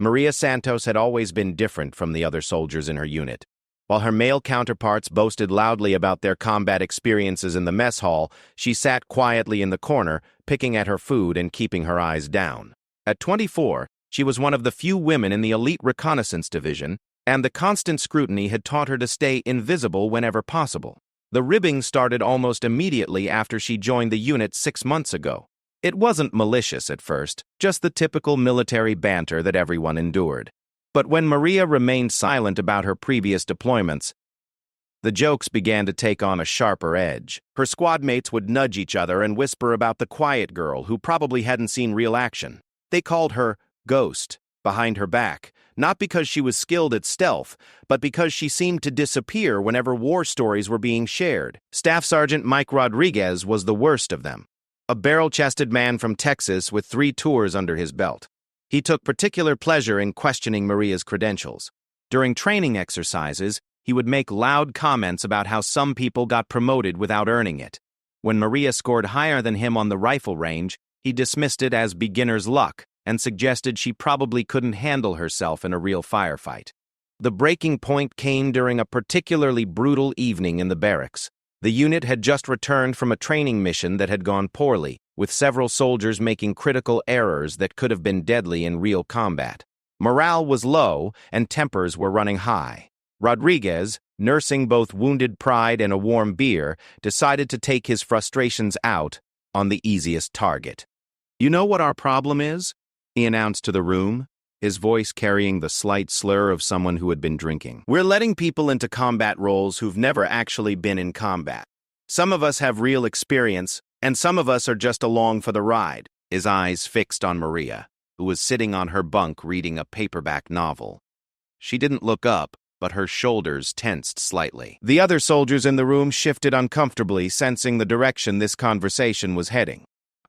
Maria Santos had always been different from the other soldiers in her unit. While her male counterparts boasted loudly about their combat experiences in the mess hall, she sat quietly in the corner, picking at her food and keeping her eyes down. At 24, she was one of the few women in the elite reconnaissance division, and the constant scrutiny had taught her to stay invisible whenever possible. The ribbing started almost immediately after she joined the unit 6 months ago. It wasn't malicious at first, just the typical military banter that everyone endured. But when Maria remained silent about her previous deployments, the jokes began to take on a sharper edge. Her squad mates would nudge each other and whisper about the quiet girl who probably hadn't seen real action. They called her Ghost behind her back, not because she was skilled at stealth, but because she seemed to disappear whenever war stories were being shared. Staff Sergeant Mike Rodriguez was the worst of them, a barrel-chested man from Texas with 3 tours under his belt. He took particular pleasure in questioning Maria's credentials. During training exercises, he would make loud comments about how some people got promoted without earning it. When Maria scored higher than him on the rifle range, he dismissed it as beginner's luck and suggested she probably couldn't handle herself in a real firefight. The breaking point came during a particularly brutal evening in the barracks. The unit had just returned from a training mission that had gone poorly, with several soldiers making critical errors that could have been deadly in real combat. Morale was low, and tempers were running high. Rodriguez, nursing both wounded pride and a warm beer, decided to take his frustrations out on the easiest target. "You know what our problem is?" he announced to the room, his voice carrying the slight slur of someone who had been drinking. "We're letting people into combat roles who've never actually been in combat. Some of us have real experience, and some of us are just along for the ride." His eyes fixed on Maria, who was sitting on her bunk reading a paperback novel. She didn't look up, but her shoulders tensed slightly. The other soldiers in the room shifted uncomfortably, sensing the direction this conversation was heading.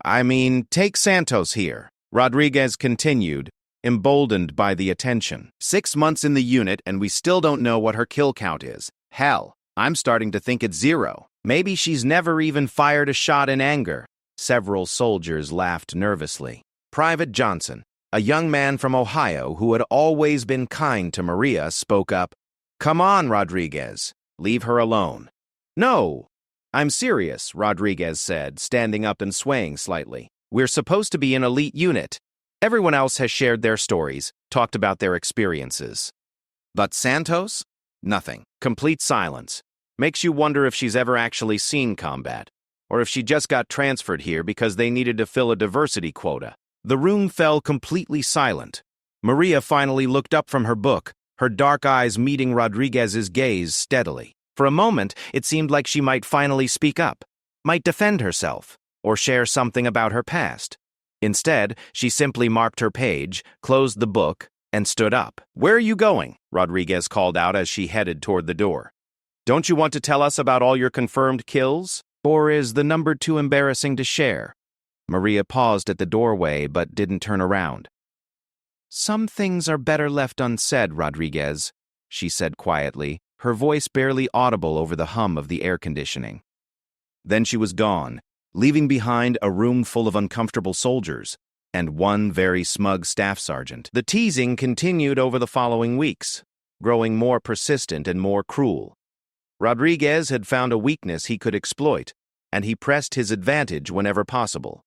"I mean, take Santos here," Rodriguez continued, emboldened by the attention. 6 months in the unit, and we still don't know what her kill count is. Hell, I'm starting to think it's 0. Maybe she's never even fired a shot in anger. Several soldiers laughed nervously. Private Johnson, a young man from Ohio who had always been kind to Maria, spoke up. "Come on, Rodriguez. Leave her alone." "No, I'm serious," Rodriguez said, standing up and swaying slightly. "We're supposed to be an elite unit. Everyone else has shared their stories, talked about their experiences. But Santos? Nothing. Complete silence. Makes you wonder if she's ever actually seen combat, or if she just got transferred here because they needed to fill a diversity quota." The room fell completely silent. Maria finally looked up from her book, her dark eyes meeting Rodriguez's gaze steadily. For a moment, it seemed like she might finally speak up, might defend herself, or share something about her past. Instead, she simply marked her page, closed the book, and stood up. "Where are you going?" Rodriguez called out as she headed toward the door. "Don't you want to tell us about all your confirmed kills? Or is the number too embarrassing to share?" Maria paused at the doorway but didn't turn around. "Some things are better left unsaid, Rodriguez," she said quietly, her voice barely audible over the hum of the air conditioning. Then she was gone, leaving behind a room full of uncomfortable soldiers and one very smug staff sergeant. The teasing continued over the following weeks, growing more persistent and more cruel. Rodriguez had found a weakness he could exploit, and he pressed his advantage whenever possible.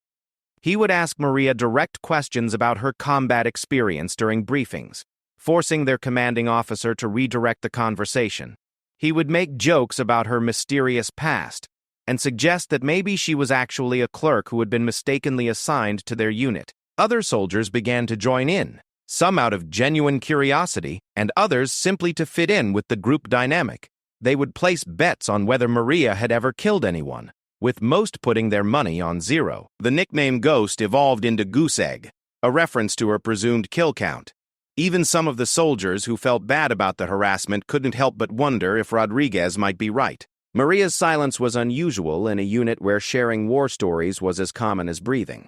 He would ask Maria direct questions about her combat experience during briefings, forcing their commanding officer to redirect the conversation. He would make jokes about her mysterious past and suggest that maybe she was actually a clerk who had been mistakenly assigned to their unit. Other soldiers began to join in, some out of genuine curiosity, and others simply to fit in with the group dynamic. They would place bets on whether Maria had ever killed anyone, with most putting their money on 0. The nickname Ghost evolved into Goose Egg, a reference to her presumed kill count. Even some of the soldiers who felt bad about the harassment couldn't help but wonder if Rodriguez might be right. Maria's silence was unusual in a unit where sharing war stories was as common as breathing.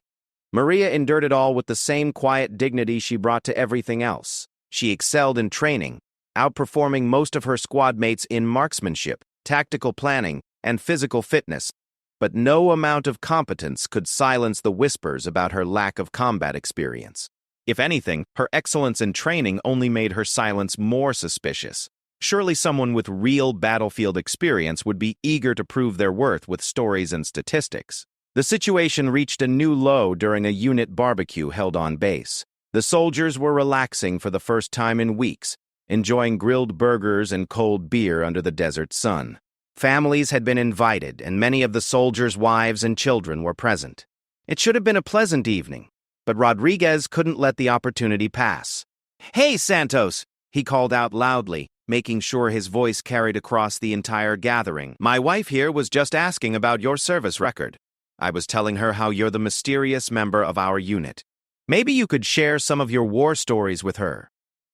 Maria endured it all with the same quiet dignity she brought to everything else. She excelled in training, outperforming most of her squad mates in marksmanship, tactical planning, and physical fitness. But no amount of competence could silence the whispers about her lack of combat experience. If anything, her excellence in training only made her silence more suspicious. Surely someone with real battlefield experience would be eager to prove their worth with stories and statistics. The situation reached a new low during a unit barbecue held on base. The soldiers were relaxing for the first time in weeks, enjoying grilled burgers and cold beer under the desert sun. Families had been invited, and many of the soldiers' wives and children were present. It should have been a pleasant evening, but Rodriguez couldn't let the opportunity pass. "Hey, Santos!" he called out loudly, making sure his voice carried across the entire gathering. "My wife here was just asking about your service record. I was telling her how you're the mysterious member of our unit. Maybe you could share some of your war stories with her."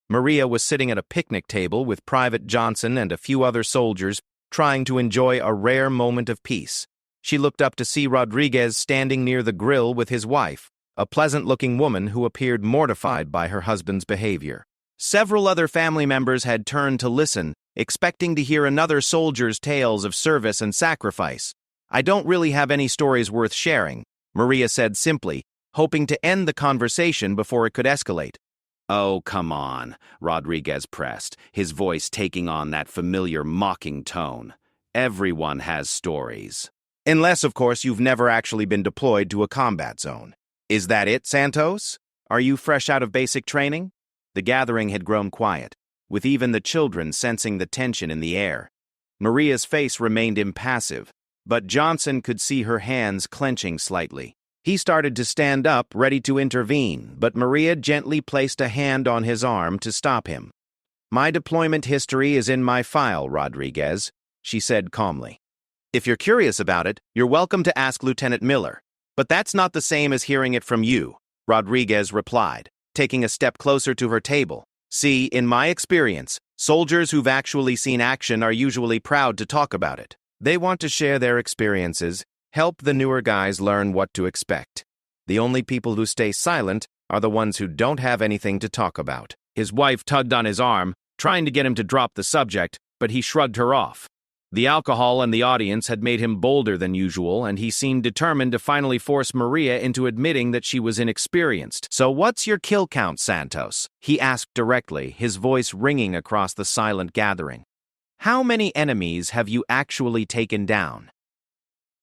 Maria was sitting at a picnic table with Private Johnson and a few other soldiers, trying to enjoy a rare moment of peace. She looked up to see Rodriguez standing near the grill with his wife, a pleasant-looking woman who appeared mortified by her husband's behavior. Several other family members had turned to listen, expecting to hear another soldier's tales of service and sacrifice. "I don't really have any stories worth sharing," Maria said simply, hoping to end the conversation before it could escalate. "Oh, come on," Rodriguez pressed, his voice taking on that familiar mocking tone. "Everyone has stories. Unless, of course, you've never actually been deployed to a combat zone. Is that it, Santos? Are you fresh out of basic training?" The gathering had grown quiet, with even the children sensing the tension in the air. Maria's face remained impassive, but Johnson could see her hands clenching slightly. He started to stand up, ready to intervene, but Maria gently placed a hand on his arm to stop him. "My deployment history is in my file, Rodriguez," she said calmly. "If you're curious about it, you're welcome to ask Lieutenant Miller. But that's not the same as hearing it from you," Rodriguez replied, taking a step closer to her table. "See, in my experience, soldiers who've actually seen action are usually proud to talk about it. They want to share their experiences, help the newer guys learn what to expect. The only people who stay silent are the ones who don't have anything to talk about." His wife tugged on his arm, trying to get him to drop the subject, but he shrugged her off. The alcohol and the audience had made him bolder than usual, and he seemed determined to finally force Maria into admitting that she was inexperienced. "So what's your kill count, Santos?" he asked directly, his voice ringing across the silent gathering. "How many enemies have you actually taken down?"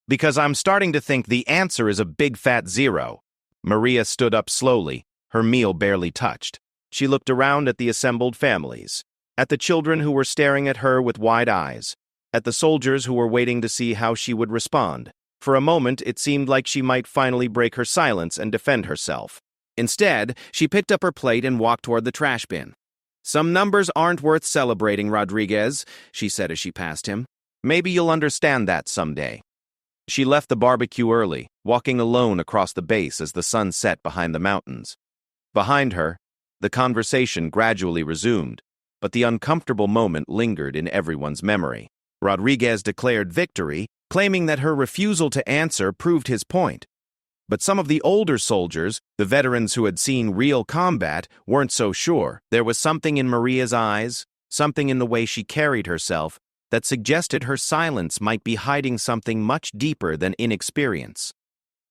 "Because I'm starting to think the answer is a big fat 0. Maria stood up slowly, her meal barely touched. She looked around at the assembled families, at the children who were staring at her with wide eyes, at the soldiers who were waiting to see how she would respond. For a moment, it seemed like she might finally break her silence and defend herself. Instead, she picked up her plate and walked toward the trash bin. "Some numbers aren't worth celebrating, Rodriguez," she said as she passed him. "Maybe you'll understand that someday." She left the barbecue early, walking alone across the base as the sun set behind the mountains. Behind her, the conversation gradually resumed, but the uncomfortable moment lingered in everyone's memory. Rodriguez declared victory, claiming that her refusal to answer proved his point. But some of the older soldiers, the veterans who had seen real combat, weren't so sure. There was something in Maria's eyes, something in the way she carried herself, that suggested her silence might be hiding something much deeper than inexperience.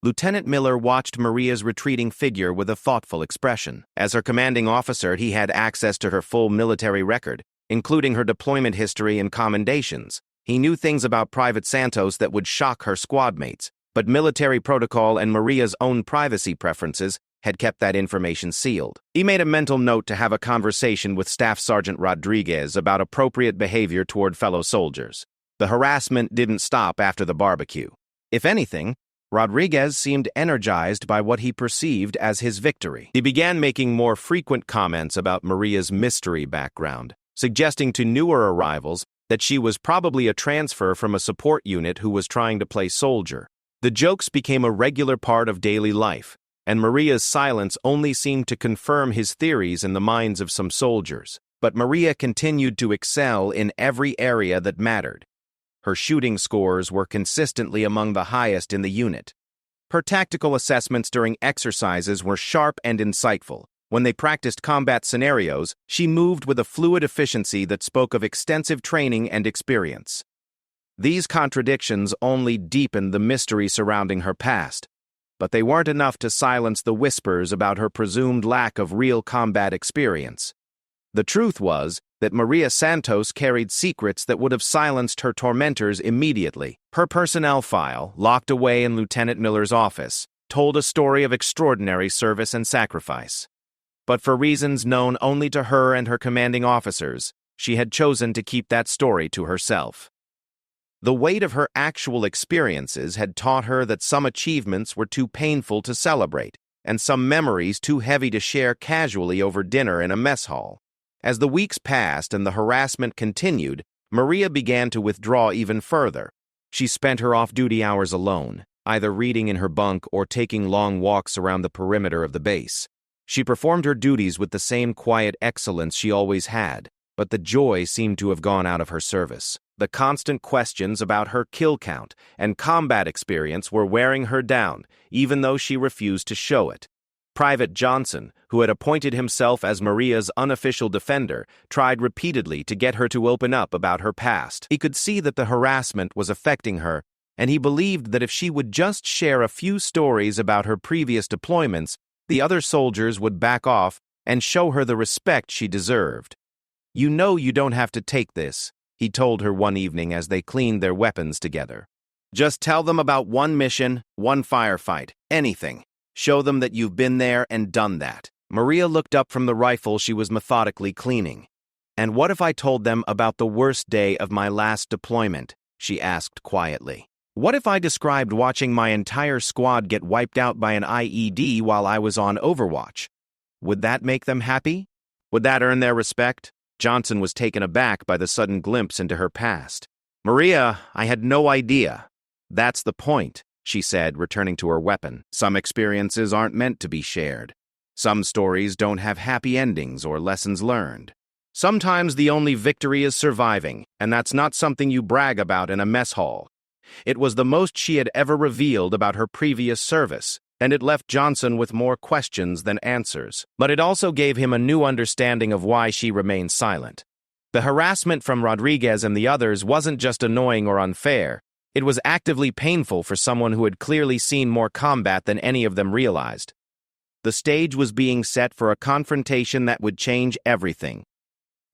Lieutenant Miller watched Maria's retreating figure with a thoughtful expression. As her commanding officer, he had access to her full military record, including her deployment history and commendations. He knew things about Private Santos that would shock her squad mates, but military protocol and Maria's own privacy preferences had kept that information sealed. He made a mental note to have a conversation with Staff Sergeant Rodriguez about appropriate behavior toward fellow soldiers. The harassment didn't stop after the barbecue. If anything, Rodriguez seemed energized by what he perceived as his victory. He began making more frequent comments about Maria's mystery background, suggesting to newer arrivals that she was probably a transfer from a support unit who was trying to play soldier. The jokes became a regular part of daily life, and Maria's silence only seemed to confirm his theories in the minds of some soldiers. But Maria continued to excel in every area that mattered. Her shooting scores were consistently among the highest in the unit. Her tactical assessments during exercises were sharp and insightful. When they practiced combat scenarios, she moved with a fluid efficiency that spoke of extensive training and experience. These contradictions only deepened the mystery surrounding her past. but they weren't enough to silence the whispers about her presumed lack of real combat experience. The truth was that Maria Santos carried secrets that would have silenced her tormentors immediately. Her personnel file, locked away in Lieutenant Miller's office, told a story of extraordinary service and sacrifice. But for reasons known only to her and her commanding officers, she had chosen to keep that story to herself. The weight of her actual experiences had taught her that some achievements were too painful to celebrate, and some memories too heavy to share casually over dinner in a mess hall. As the weeks passed and the harassment continued, Maria began to withdraw even further. She spent her off-duty hours alone, either reading in her bunk or taking long walks around the perimeter of the base. She performed her duties with the same quiet excellence she always had, but the joy seemed to have gone out of her service. The constant questions about her kill count and combat experience were wearing her down, even though she refused to show it. Private Johnson, who had appointed himself as Maria's unofficial defender, tried repeatedly to get her to open up about her past. He could see that the harassment was affecting her, and he believed that if she would just share a few stories about her previous deployments, the other soldiers would back off and show her the respect she deserved. "You know you don't have to take this," he told her one evening as they cleaned their weapons together. "Just tell them about one mission, one firefight, anything. Show them that you've been there and done that." Maria looked up from the rifle she was methodically cleaning. "And what if I told them about the worst day of my last deployment?" she asked quietly. "What if I described watching my entire squad get wiped out by an IED while I was on Overwatch? Would that make them happy? Would that earn their respect?" Johnson was taken aback by the sudden glimpse into her past. "Maria, I had no idea." "That's the point," she said, returning to her weapon. "Some experiences aren't meant to be shared. Some stories don't have happy endings or lessons learned. Sometimes the only victory is surviving, and that's not something you brag about in a mess hall." It was the most she had ever revealed about her previous service, and it left Johnson with more questions than answers. But it also gave him a new understanding of why she remained silent. The harassment from Rodriguez and the others wasn't just annoying or unfair. It was actively painful for someone who had clearly seen more combat than any of them realized. The stage was being set for a confrontation that would change everything.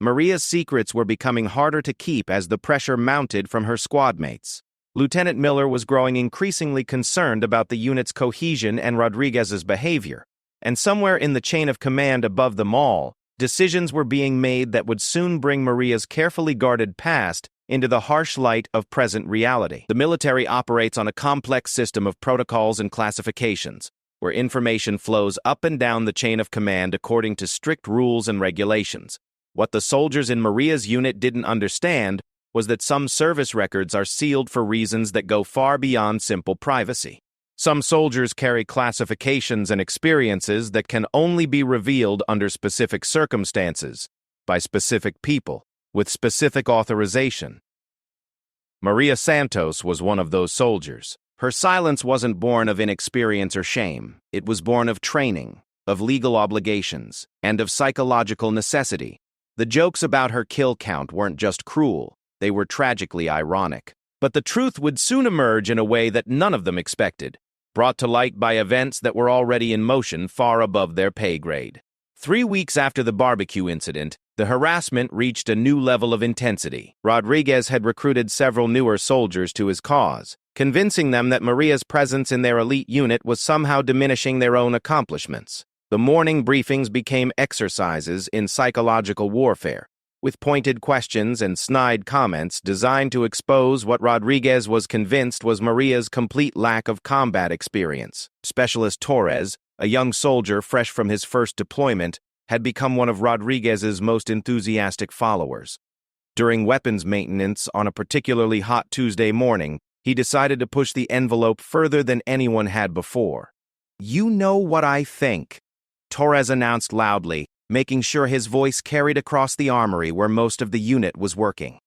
Maria's secrets were becoming harder to keep as the pressure mounted from her squadmates. Lieutenant Miller was growing increasingly concerned about the unit's cohesion and Rodriguez's behavior, and somewhere in the chain of command above them all, decisions were being made that would soon bring Maria's carefully guarded past into the harsh light of present reality. The military operates on a complex system of protocols and classifications, where information flows up and down the chain of command according to strict rules and regulations. What the soldiers in Maria's unit didn't understand was that some service records are sealed for reasons that go far beyond simple privacy. Some soldiers carry classifications and experiences that can only be revealed under specific circumstances, by specific people, with specific authorization. Maria Santos was one of those soldiers. Her silence wasn't born of inexperience or shame. It was born of training, of legal obligations, and of psychological necessity. The jokes about her kill count weren't just cruel. They were tragically ironic. But the truth would soon emerge in a way that none of them expected, brought to light by events that were already in motion far above their pay grade. 3 weeks after the barbecue incident, the harassment reached a new level of intensity. Rodriguez had recruited several newer soldiers to his cause, convincing them that Maria's presence in their elite unit was somehow diminishing their own accomplishments. The morning briefings became exercises in psychological warfare, with pointed questions and snide comments designed to expose what Rodriguez was convinced was Maria's complete lack of combat experience. Specialist Torres, a young soldier fresh from his first deployment, had become one of Rodriguez's most enthusiastic followers. During weapons maintenance on a particularly hot Tuesday morning, he decided to push the envelope further than anyone had before. "You know what I think," Torres announced loudly, making sure his voice carried across the armory where most of the unit was working.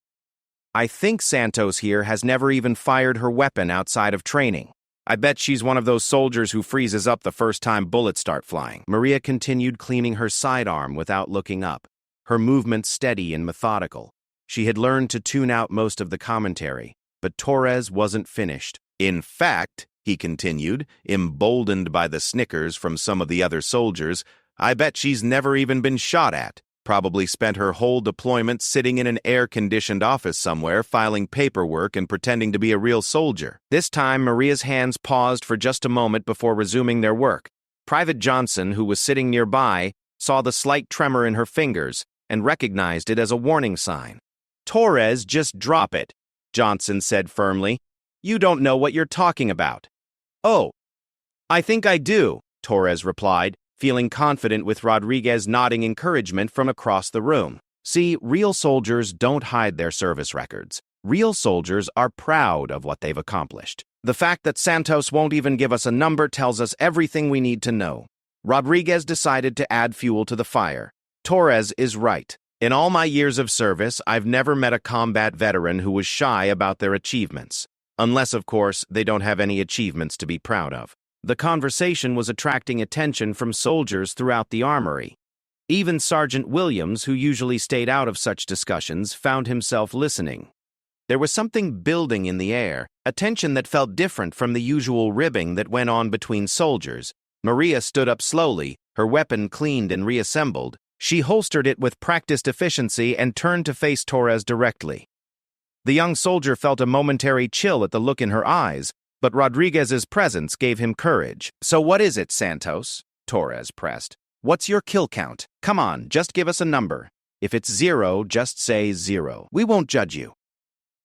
"I think Santos here has never even fired her weapon outside of training. I bet she's one of those soldiers who freezes up the first time bullets start flying." Maria continued cleaning her sidearm without looking up, her movements steady and methodical. She had learned to tune out most of the commentary, but Torres wasn't finished. "In fact," he continued, emboldened by the snickers from some of the other soldiers. I bet she's never even been shot at. Probably spent her whole deployment sitting in an air-conditioned office somewhere, filing paperwork and pretending to be a real soldier. This time, Maria's hands paused for just a moment before resuming their work. Private Johnson, who was sitting nearby, saw the slight tremor in her fingers and recognized it as a warning sign. "Torres, just drop it," Johnson said firmly. "You don't know what you're talking about." "Oh, I think I do," Torres replied, feeling confident with Rodriguez nodding encouragement from across the room. See, real soldiers don't hide their service records. Real soldiers are proud of what they've accomplished. The fact that Santos won't even give us a number tells us everything we need to know. Rodriguez decided to add fuel to the fire. Torres is right. In all my years of service, I've never met a combat veteran who was shy about their achievements. Unless, of course, they don't have any achievements to be proud of. The conversation was attracting attention from soldiers throughout the armory. Even Sergeant Williams, who usually stayed out of such discussions, found himself listening. There was something building in the air, a tension that felt different from the usual ribbing that went on between soldiers. Maria stood up slowly, her weapon cleaned and reassembled. She holstered it with practiced efficiency and turned to face Torres directly. The young soldier felt a momentary chill at the look in her eyes, but Rodriguez's presence gave him courage. "So what is it, Santos?" Torres pressed. "What's your kill count? Come on, just give us a number. If it's 0, just say 0. We won't judge you."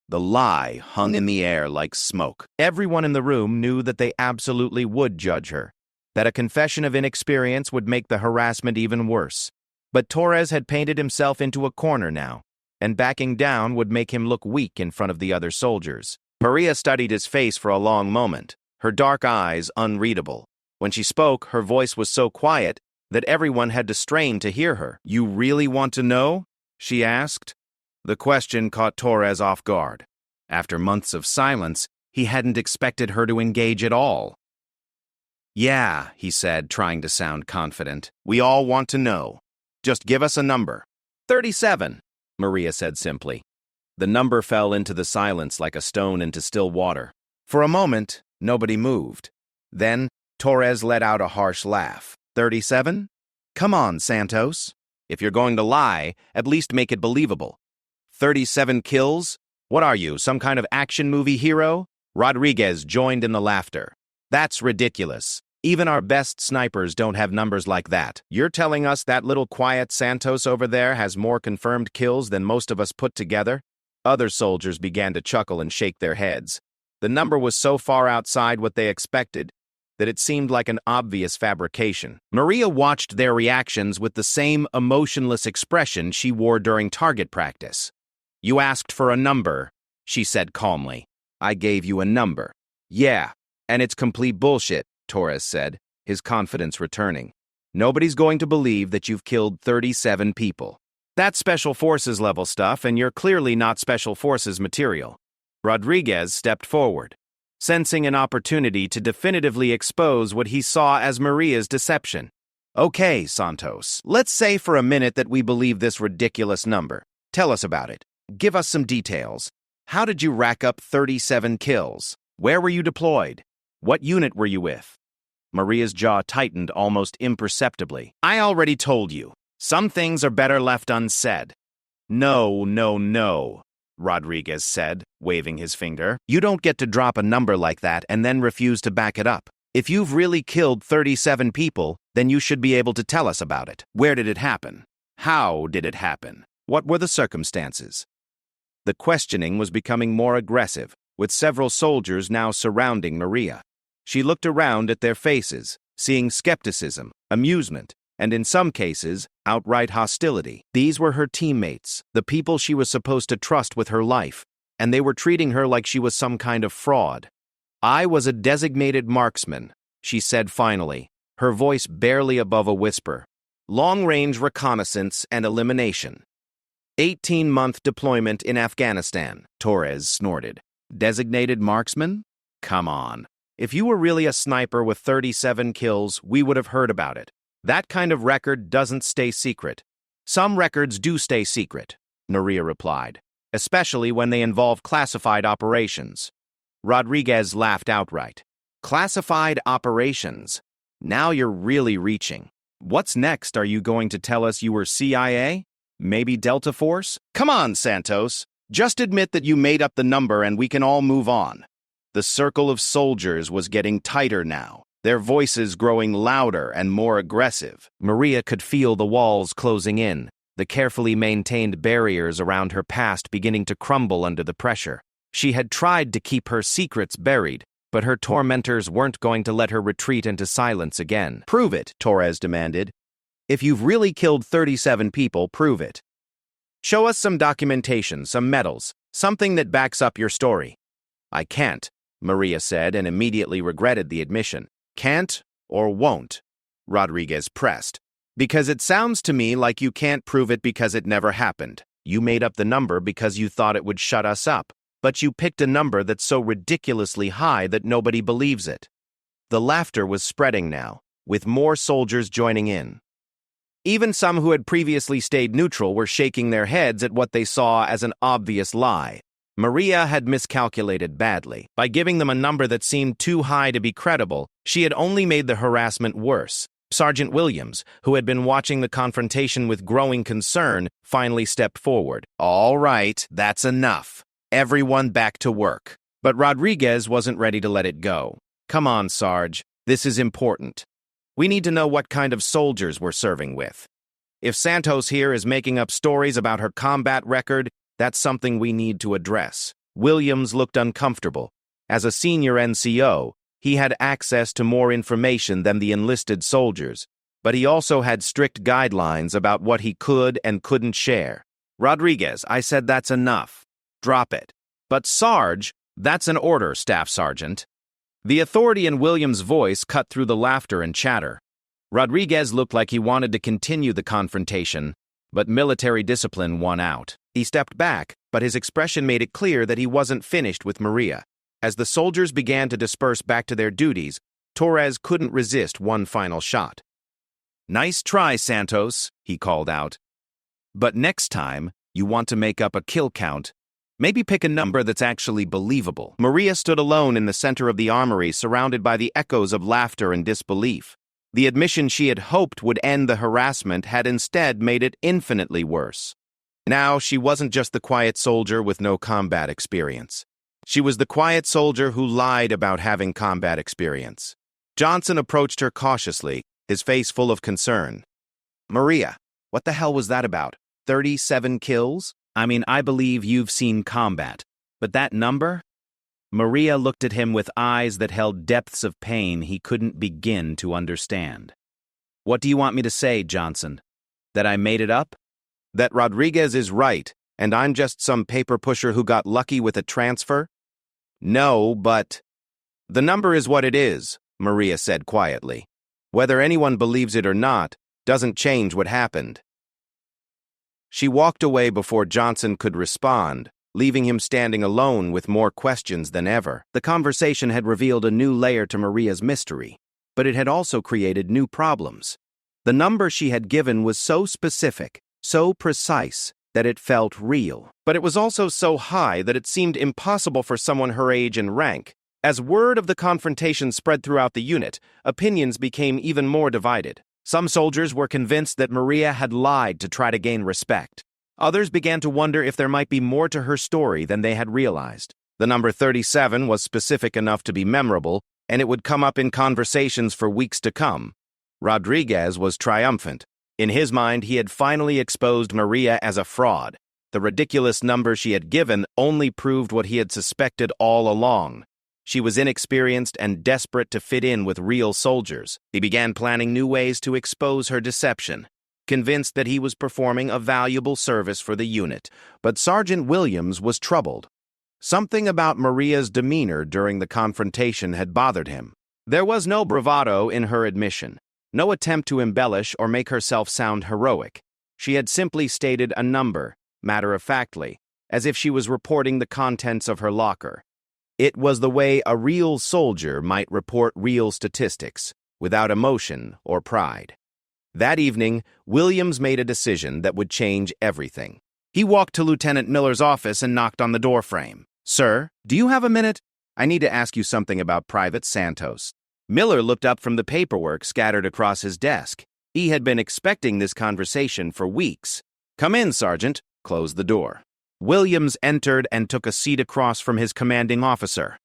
The lie hung in the air like smoke. Everyone in the room knew that they absolutely would judge her, that a confession of inexperience would make the harassment even worse. But Torres had painted himself into a corner now, and backing down would make him look weak in front of the other soldiers. Maria studied his face for a long moment, her dark eyes unreadable. When she spoke, her voice was so quiet that everyone had to strain to hear her. "You really want to know?" she asked. The question caught Torres off guard. After months of silence, he hadn't expected her to engage at all. "Yeah," he said, trying to sound confident. "We all want to know. Just give us a number." 37, Maria said simply. The number fell into the silence like a stone into still water. For a moment, nobody moved. Then, Torres let out a harsh laugh. 37? Come on, Santos. If you're going to lie, at least make it believable. 37 kills? What are you, some kind of action movie hero? Rodriguez joined in the laughter. That's ridiculous. Even our best snipers don't have numbers like that. You're telling us that little quiet Santos over there has more confirmed kills than most of us put together? Other soldiers began to chuckle and shake their heads. The number was so far outside what they expected that it seemed like an obvious fabrication. Maria watched their reactions with the same emotionless expression she wore during target practice. "You asked for a number," she said calmly. "I gave you a number." "Yeah, and it's complete bullshit," Torres said, his confidence returning. "Nobody's going to believe that you've killed 37 people. That's Special Forces level stuff, and you're clearly not Special Forces material." Rodriguez stepped forward, sensing an opportunity to definitively expose what he saw as Maria's deception. "Okay, Santos, let's say for a minute that we believe this ridiculous number. Tell us about it. Give us some details. How did you rack up 37 kills? Where were you deployed? What unit were you with?" Maria's jaw tightened almost imperceptibly. "I already told you. Some things are better left unsaid." No, Rodriguez said, waving his finger. "You don't get to drop a number like that and then refuse to back it up. If you've really killed 37 people, then you should be able to tell us about it. Where did it happen? How did it happen? What were the circumstances?" The questioning was becoming more aggressive, with several soldiers now surrounding Maria. She looked around at their faces, seeing skepticism, amusement, and in some cases, outright hostility. These were her teammates, the people she was supposed to trust with her life, and they were treating her like she was some kind of fraud. "I was a designated marksman," she said finally, her voice barely above a whisper. "Long-range reconnaissance and elimination. 18-month deployment in Afghanistan," Torres snorted. "Designated marksman? Come on. If you were really a sniper with 37 kills, we would have heard about it. That kind of record doesn't stay secret." "Some records do stay secret," Maria replied, "especially when they involve classified operations." Rodriguez laughed outright. Classified operations. Now you're really reaching. What's next? Are you going to tell us you were CIA? Maybe Delta Force? Come on, Santos. Just admit that you made up the number and we can all move on. The circle of soldiers was getting tighter now, their voices growing louder and more aggressive. Maria could feel the walls closing in, the carefully maintained barriers around her past beginning to crumble under the pressure. She had tried to keep her secrets buried, but her tormentors weren't going to let her retreat into silence again. Prove it, Torres demanded. If you've really killed 37 people, prove it. Show us some documentation, some medals, something that backs up your story. I can't, Maria said, and immediately regretted the admission. Can't or won't? Rodriguez pressed. Because it sounds to me like you can't prove it because it never happened. You made up the number because you thought it would shut us up. But you picked a number that's so ridiculously high that nobody believes it. The laughter was spreading now, with more soldiers joining in. Even some who had previously stayed neutral were shaking their heads at what they saw as an obvious lie. Maria had miscalculated badly. By giving them a number that seemed too high to be credible, she had only made the harassment worse. Sergeant Williams, who had been watching the confrontation with growing concern, finally stepped forward. All right, that's enough. Everyone back to work. But Rodriguez wasn't ready to let it go. Come on, Sarge. This is important. We need to know what kind of soldiers we're serving with. If Santos here is making up stories about her combat record, that's something we need to address. Williams looked uncomfortable. As a senior NCO, he had access to more information than the enlisted soldiers, but he also had strict guidelines about what he could and couldn't share. Rodriguez, I said that's enough. Drop it. But Sarge, that's an order, Staff Sergeant. The authority in Williams' voice cut through the laughter and chatter. Rodriguez looked like he wanted to continue the confrontation, but military discipline won out. He stepped back, but his expression made it clear that he wasn't finished with Maria. As the soldiers began to disperse back to their duties, Torres couldn't resist one final shot. Nice try, Santos, he called out. But next time, you want to make up a kill count. Maybe pick a number that's actually believable. Maria stood alone in the center of the armory, surrounded by the echoes of laughter and disbelief. The admission she had hoped would end the harassment had instead made it infinitely worse. Now, she wasn't just the quiet soldier with no combat experience. She was the quiet soldier who lied about having combat experience. Johnson approached her cautiously, his face full of concern. Maria, what the hell was that about? 37 kills? I mean, I believe you've seen combat, but that number? Maria looked at him with eyes that held depths of pain he couldn't begin to understand. What do you want me to say, Johnson? That I made it up? That Rodriguez is right, and I'm just some paper pusher who got lucky with a transfer? No, but... The number is what it is, Maria said quietly. Whether anyone believes it or not, doesn't change what happened. She walked away before Johnson could respond, leaving him standing alone with more questions than ever. The conversation had revealed a new layer to Maria's mystery, but it had also created new problems. The number she had given was so specific, so precise, that it felt real. But it was also so high that it seemed impossible for someone her age and rank. As word of the confrontation spread throughout the unit, opinions became even more divided. Some soldiers were convinced that Maria had lied to try to gain respect. Others began to wonder if there might be more to her story than they had realized. The number 37 was specific enough to be memorable, and it would come up in conversations for weeks to come. Rodriguez was triumphant. In his mind, he had finally exposed Maria as a fraud. The ridiculous number she had given only proved what he had suspected all along. She was inexperienced and desperate to fit in with real soldiers. He began planning new ways to expose her deception, convinced that he was performing a valuable service for the unit. But Sergeant Williams was troubled. Something about Maria's demeanor during the confrontation had bothered him. There was no bravado in her admission, no attempt to embellish or make herself sound heroic. She had simply stated a number, matter-of-factly, as if she was reporting the contents of her locker. It was the way a real soldier might report real statistics, without emotion or pride. That evening, Williams made a decision that would change everything. He walked to Lieutenant Miller's office and knocked on the doorframe. "Sir, do you have a minute? I need to ask you something about Private Santos. Miller looked up from the paperwork scattered across his desk. He had been expecting this conversation for weeks. Come in, Sergeant. Closed the door. Williams entered and took a seat across from his commanding officer.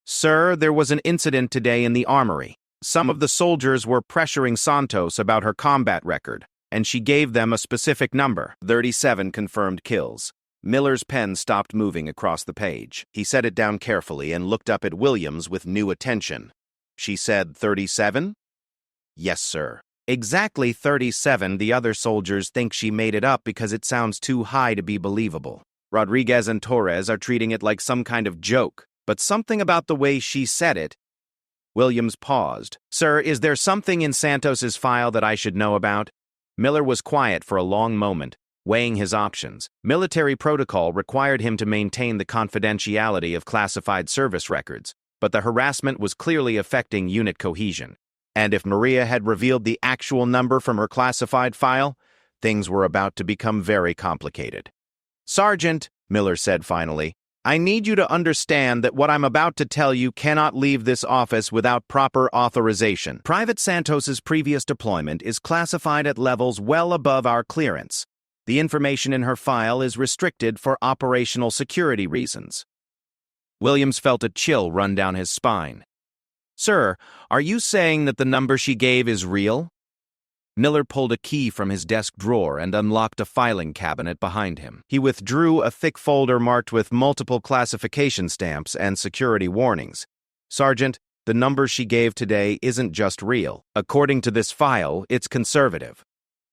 Sir, there was an incident today in the armory. Some of the soldiers were pressuring Santos about her combat record, and she gave them a specific number. 37 confirmed kills. Miller's pen stopped moving across the page. He set it down carefully and looked up at Williams with new attention. She said 37? Yes, sir. Exactly 37. The other soldiers think she made it up because it sounds too high to be believable. Rodriguez and Torres are treating it like some kind of joke, but something about the way she said it. Williams paused. Sir, is there something in Santos's file that I should know about? Miller was quiet for a long moment, weighing his options. Military protocol required him to maintain the confidentiality of classified service records, but the harassment was clearly affecting unit cohesion. And if Maria had revealed the actual number from her classified file, things were about to become very complicated. Sergeant, Miller said finally, I need you to understand that what I'm about to tell you cannot leave this office without proper authorization. Private Santos's previous deployment is classified at levels well above our clearance. The information in her file is restricted for operational security reasons. Williams felt a chill run down his spine. Sir, are you saying that the number she gave is real? Miller pulled a key from his desk drawer and unlocked a filing cabinet behind him. He withdrew a thick folder marked with multiple classification stamps and security warnings. Sergeant, the number she gave today isn't just real. According to this file, it's conservative.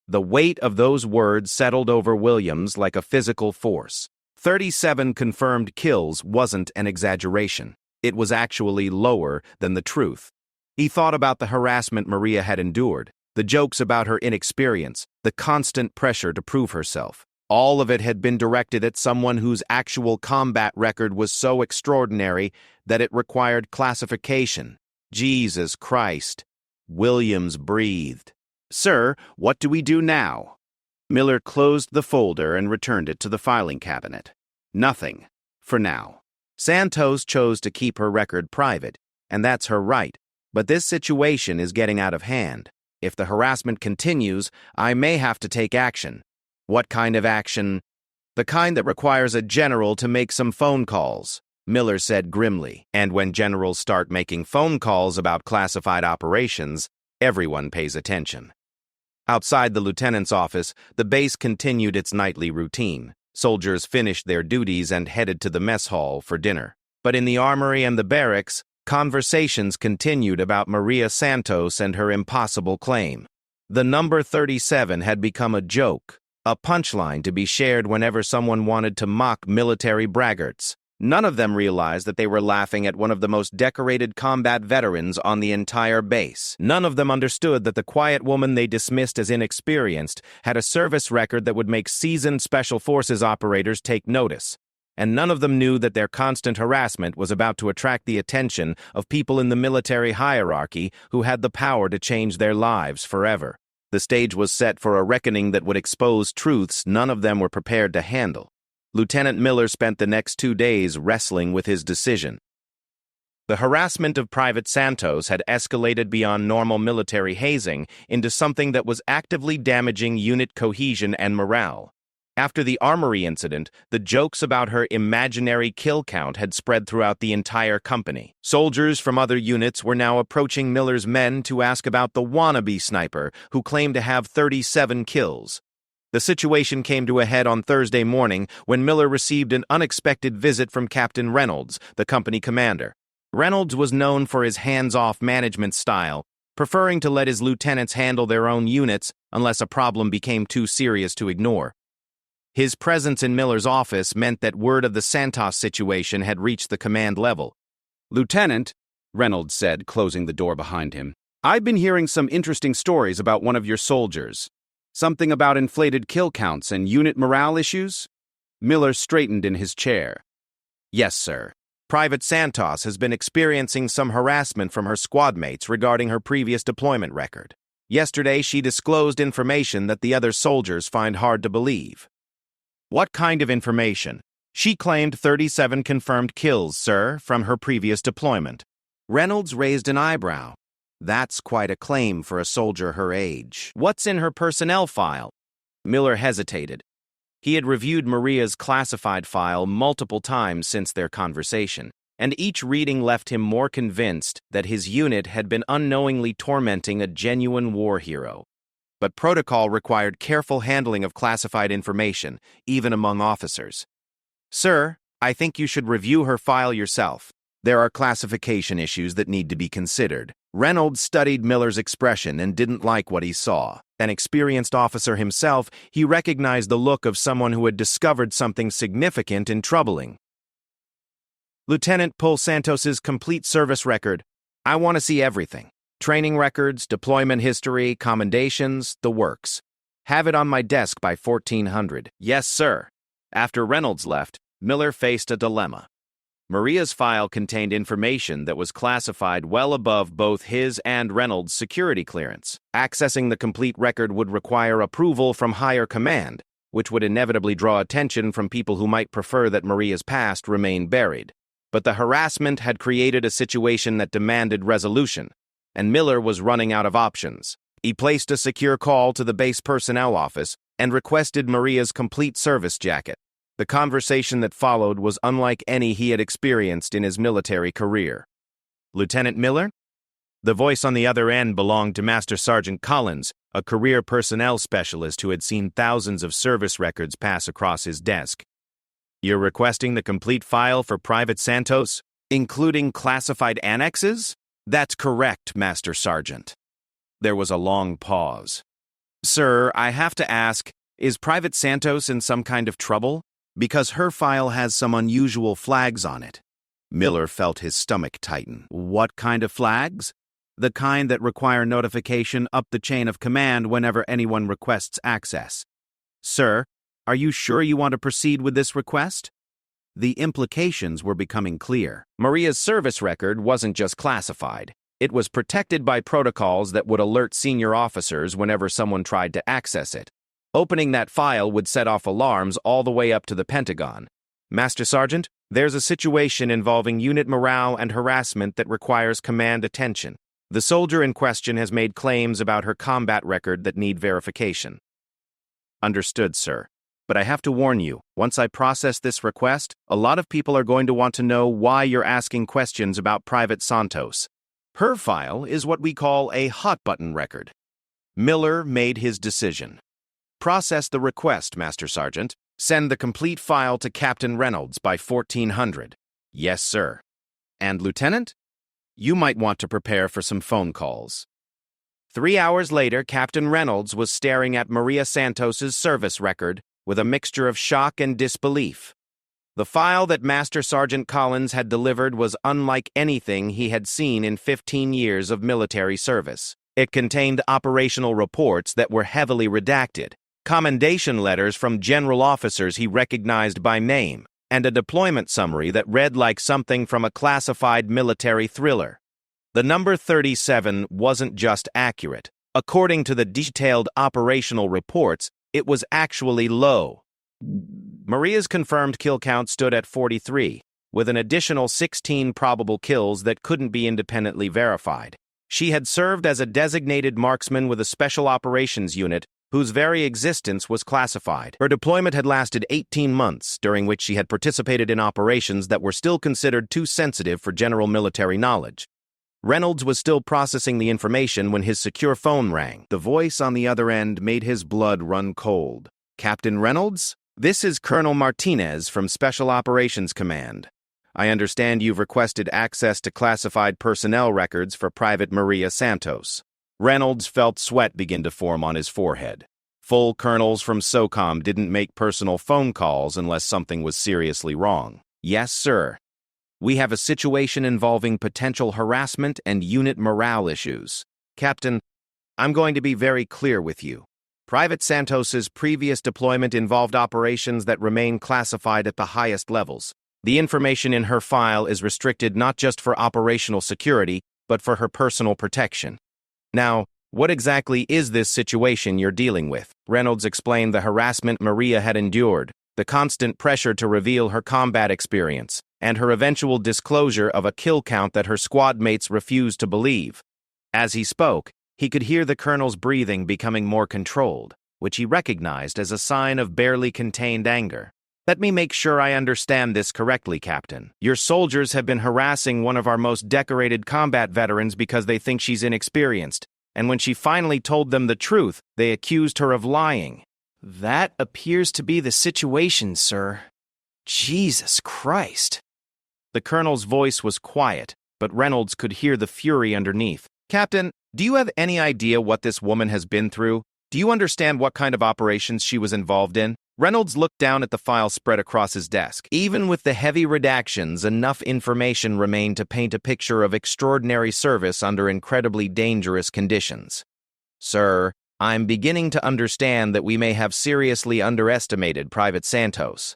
The weight of those words settled over Williams like a physical force. 37 confirmed kills wasn't an exaggeration. It was actually lower than the truth. He thought about the harassment Maria had endured, the jokes about her inexperience, the constant pressure to prove herself. All of it had been directed at someone whose actual combat record was so extraordinary that it required classification. Jesus Christ. Williams breathed. Sir, what do we do now? Miller closed the folder and returned it to the filing cabinet. Nothing, for now. Santos chose to keep her record private, and that's her right, but this situation is getting out of hand. If the harassment continues, I may have to take action. What kind of action? The kind that requires a general to make some phone calls, Miller said grimly. And when generals start making phone calls about classified operations, everyone pays attention. Outside the lieutenant's office, the base continued its nightly routine. Soldiers finished their duties and headed to the mess hall for dinner. But in the armory and the barracks, conversations continued about Maria Santos and her impossible claim. The number 37 had become a joke, a punchline to be shared whenever someone wanted to mock military braggarts. None of them realized that they were laughing at one of the most decorated combat veterans on the entire base. None of them understood that the quiet woman they dismissed as inexperienced had a service record that would make seasoned Special Forces operators take notice. And none of them knew that their constant harassment was about to attract the attention of people in the military hierarchy who had the power to change their lives forever. The stage was set for a reckoning that would expose truths none of them were prepared to handle. Lieutenant Miller spent the next 2 days wrestling with his decision. The harassment of Private Santos had escalated beyond normal military hazing into something that was actively damaging unit cohesion and morale. After the armory incident, the jokes about her imaginary kill count had spread throughout the entire company. Soldiers from other units were now approaching Miller's men to ask about the wannabe sniper who claimed to have 37 kills. The situation came to a head on Thursday morning when Miller received an unexpected visit from Captain Reynolds, the company commander. Reynolds was known for his hands-off management style, preferring to let his lieutenants handle their own units unless a problem became too serious to ignore. His presence in Miller's office meant that word of the Santos situation had reached the command level. "Lieutenant," Reynolds said, closing the door behind him, "I've been hearing some interesting stories about one of your soldiers. Something about inflated kill counts and unit morale issues?" Miller straightened in his chair. "Yes, sir. Private Santos has been experiencing some harassment from her squad mates regarding her previous deployment record. Yesterday, she disclosed information that the other soldiers find hard to believe." "What kind of information?" She claimed 37 confirmed kills, sir, from her previous deployment. Reynolds raised an eyebrow. That's quite a claim for a soldier her age. What's in her personnel file? Miller hesitated. He had reviewed Maria's classified file multiple times since their conversation, and each reading left him more convinced that his unit had been unknowingly tormenting a genuine war hero. But protocol required careful handling of classified information, even among officers. Sir, I think you should review her file yourself. There are classification issues that need to be considered. Reynolds studied Miller's expression and didn't like what he saw. An experienced officer himself, he recognized the look of someone who had discovered something significant and troubling. Lieutenant, pull Santos's complete service record. I want to see everything. Training records, deployment history, commendations, the works. Have it on my desk by 1400. Yes, sir. After Reynolds left, Miller faced a dilemma. Maria's file contained information that was classified well above both his and Reynolds' security clearance. Accessing the complete record would require approval from higher command, which would inevitably draw attention from people who might prefer that Maria's past remain buried. But the harassment had created a situation that demanded resolution, and Miller was running out of options. He placed a secure call to the base personnel office and requested Maria's complete service jacket. The conversation that followed was unlike any he had experienced in his military career. Lieutenant Miller? The voice on the other end belonged to Master Sergeant Collins, a career personnel specialist who had seen thousands of service records pass across his desk. You're requesting the complete file for Private Santos, including classified annexes? That's correct, Master Sergeant. There was a long pause. Sir, I have to ask, is Private Santos in some kind of trouble? Because her file has some unusual flags on it. Miller felt his stomach tighten. What kind of flags? The kind that require notification up the chain of command whenever anyone requests access. Sir, are you sure you want to proceed with this request? The implications were becoming clear. Maria's service record wasn't just classified. It was protected by protocols that would alert senior officers whenever someone tried to access it. Opening that file would set off alarms all the way up to the Pentagon. Master Sergeant, there's a situation involving unit morale and harassment that requires command attention. The soldier in question has made claims about her combat record that need verification. Understood, sir. But I have to warn you, once I process this request, a lot of people are going to want to know why you're asking questions about Private Santos. Her file is what we call a hot-button record. Miller made his decision. Process the request, Master Sergeant. Send the complete file to Captain Reynolds by 1400. Yes, sir. And Lieutenant? You might want to prepare for some phone calls. 3 hours later, Captain Reynolds was staring at Maria Santos's service record with a mixture of shock and disbelief. The file that Master Sergeant Collins had delivered was unlike anything he had seen in 15 years of military service. It contained operational reports that were heavily redacted, commendation letters from general officers he recognized by name, and a deployment summary that read like something from a classified military thriller. The number 37 wasn't just accurate. According to the detailed operational reports, it was actually low. Maria's confirmed kill count stood at 43, with an additional 16 probable kills that couldn't be independently verified. She had served as a designated marksman with a special operations unit whose very existence was classified. Her deployment had lasted 18 months, during which she had participated in operations that were still considered too sensitive for general military knowledge. Reynolds was still processing the information when his secure phone rang. The voice on the other end made his blood run cold. Captain Reynolds? This is Colonel Martinez from Special Operations Command. I understand you've requested access to classified personnel records for Private Maria Santos. Reynolds felt sweat begin to form on his forehead. Full colonels from SOCOM didn't make personal phone calls unless something was seriously wrong. Yes, sir. We have a situation involving potential harassment and unit morale issues. Captain, I'm going to be very clear with you. Private Santos's previous deployment involved operations that remain classified at the highest levels. The information in her file is restricted not just for operational security, but for her personal protection. Now, what exactly is this situation you're dealing with? Reynolds explained the harassment Maria had endured, the constant pressure to reveal her combat experience, and her eventual disclosure of a kill count that her squad mates refused to believe. As he spoke, he could hear the colonel's breathing becoming more controlled, which he recognized as a sign of barely contained anger. Let me make sure I understand this correctly, Captain. Your soldiers have been harassing one of our most decorated combat veterans because they think she's inexperienced, and when she finally told them the truth, they accused her of lying. That appears to be the situation, sir. Jesus Christ. The colonel's voice was quiet, but Reynolds could hear the fury underneath. Captain, do you have any idea what this woman has been through? Do you understand what kind of operations she was involved in? Reynolds looked down at the file spread across his desk. Even with the heavy redactions, enough information remained to paint a picture of extraordinary service under incredibly dangerous conditions. Sir, I'm beginning to understand that we may have seriously underestimated Private Santos.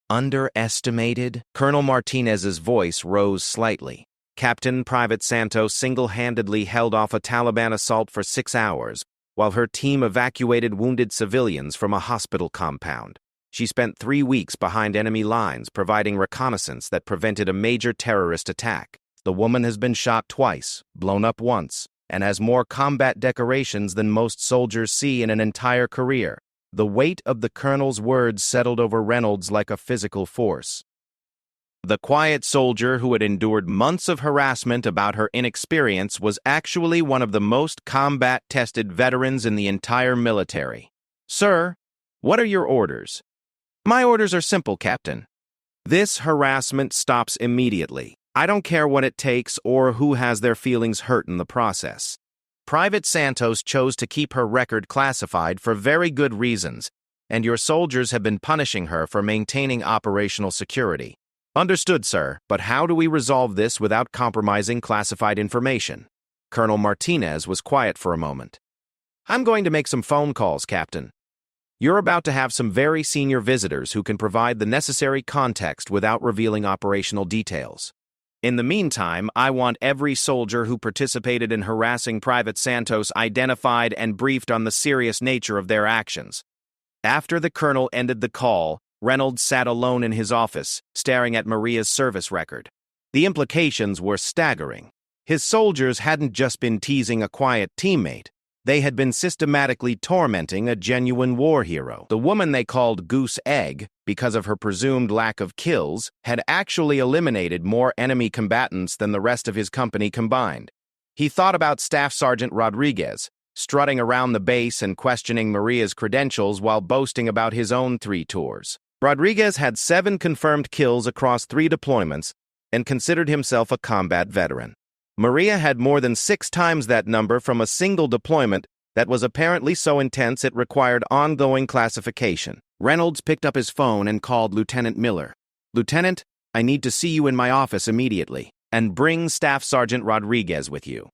Underestimated? Colonel Martinez's voice rose slightly. Captain Private Santos single-handedly held off a Taliban assault for 6 hours, while her team evacuated wounded civilians from a hospital compound. She spent 3 weeks behind enemy lines, providing reconnaissance that prevented a major terrorist attack. The woman has been shot twice, blown up once, and has more combat decorations than most soldiers see in an entire career. The weight of the colonel's words settled over Reynolds like a physical force. The quiet soldier who had endured months of harassment about her inexperience was actually one of the most combat-tested veterans in the entire military. Sir, what are your orders? My orders are simple, Captain. This harassment stops immediately. I don't care what it takes or who has their feelings hurt in the process. Private Santos chose to keep her record classified for very good reasons, and your soldiers have been punishing her for maintaining operational security. Understood, sir, but how do we resolve this without compromising classified information? Colonel Martinez was quiet for a moment. I'm going to make some phone calls, Captain. You're about to have some very senior visitors who can provide the necessary context without revealing operational details. In the meantime, I want every soldier who participated in harassing Private Santos identified and briefed on the serious nature of their actions. After the colonel ended the call, Reynolds sat alone in his office, staring at Maria's service record. The implications were staggering. His soldiers hadn't just been teasing a quiet teammate. They had been systematically tormenting a genuine war hero. The woman they called Goose Egg, because of her presumed lack of kills, had actually eliminated more enemy combatants than the rest of his company combined. He thought about Staff Sergeant Rodriguez, strutting around the base and questioning Maria's credentials while boasting about his own 3 tours. Rodriguez had 7 confirmed kills across 3 deployments and considered himself a combat veteran. Maria had more than 6 times that number from a single deployment that was apparently so intense it required ongoing classification. Reynolds picked up his phone and called Lieutenant Miller. Lieutenant, I need to see you in my office immediately, and bring Staff Sergeant Rodriguez with you.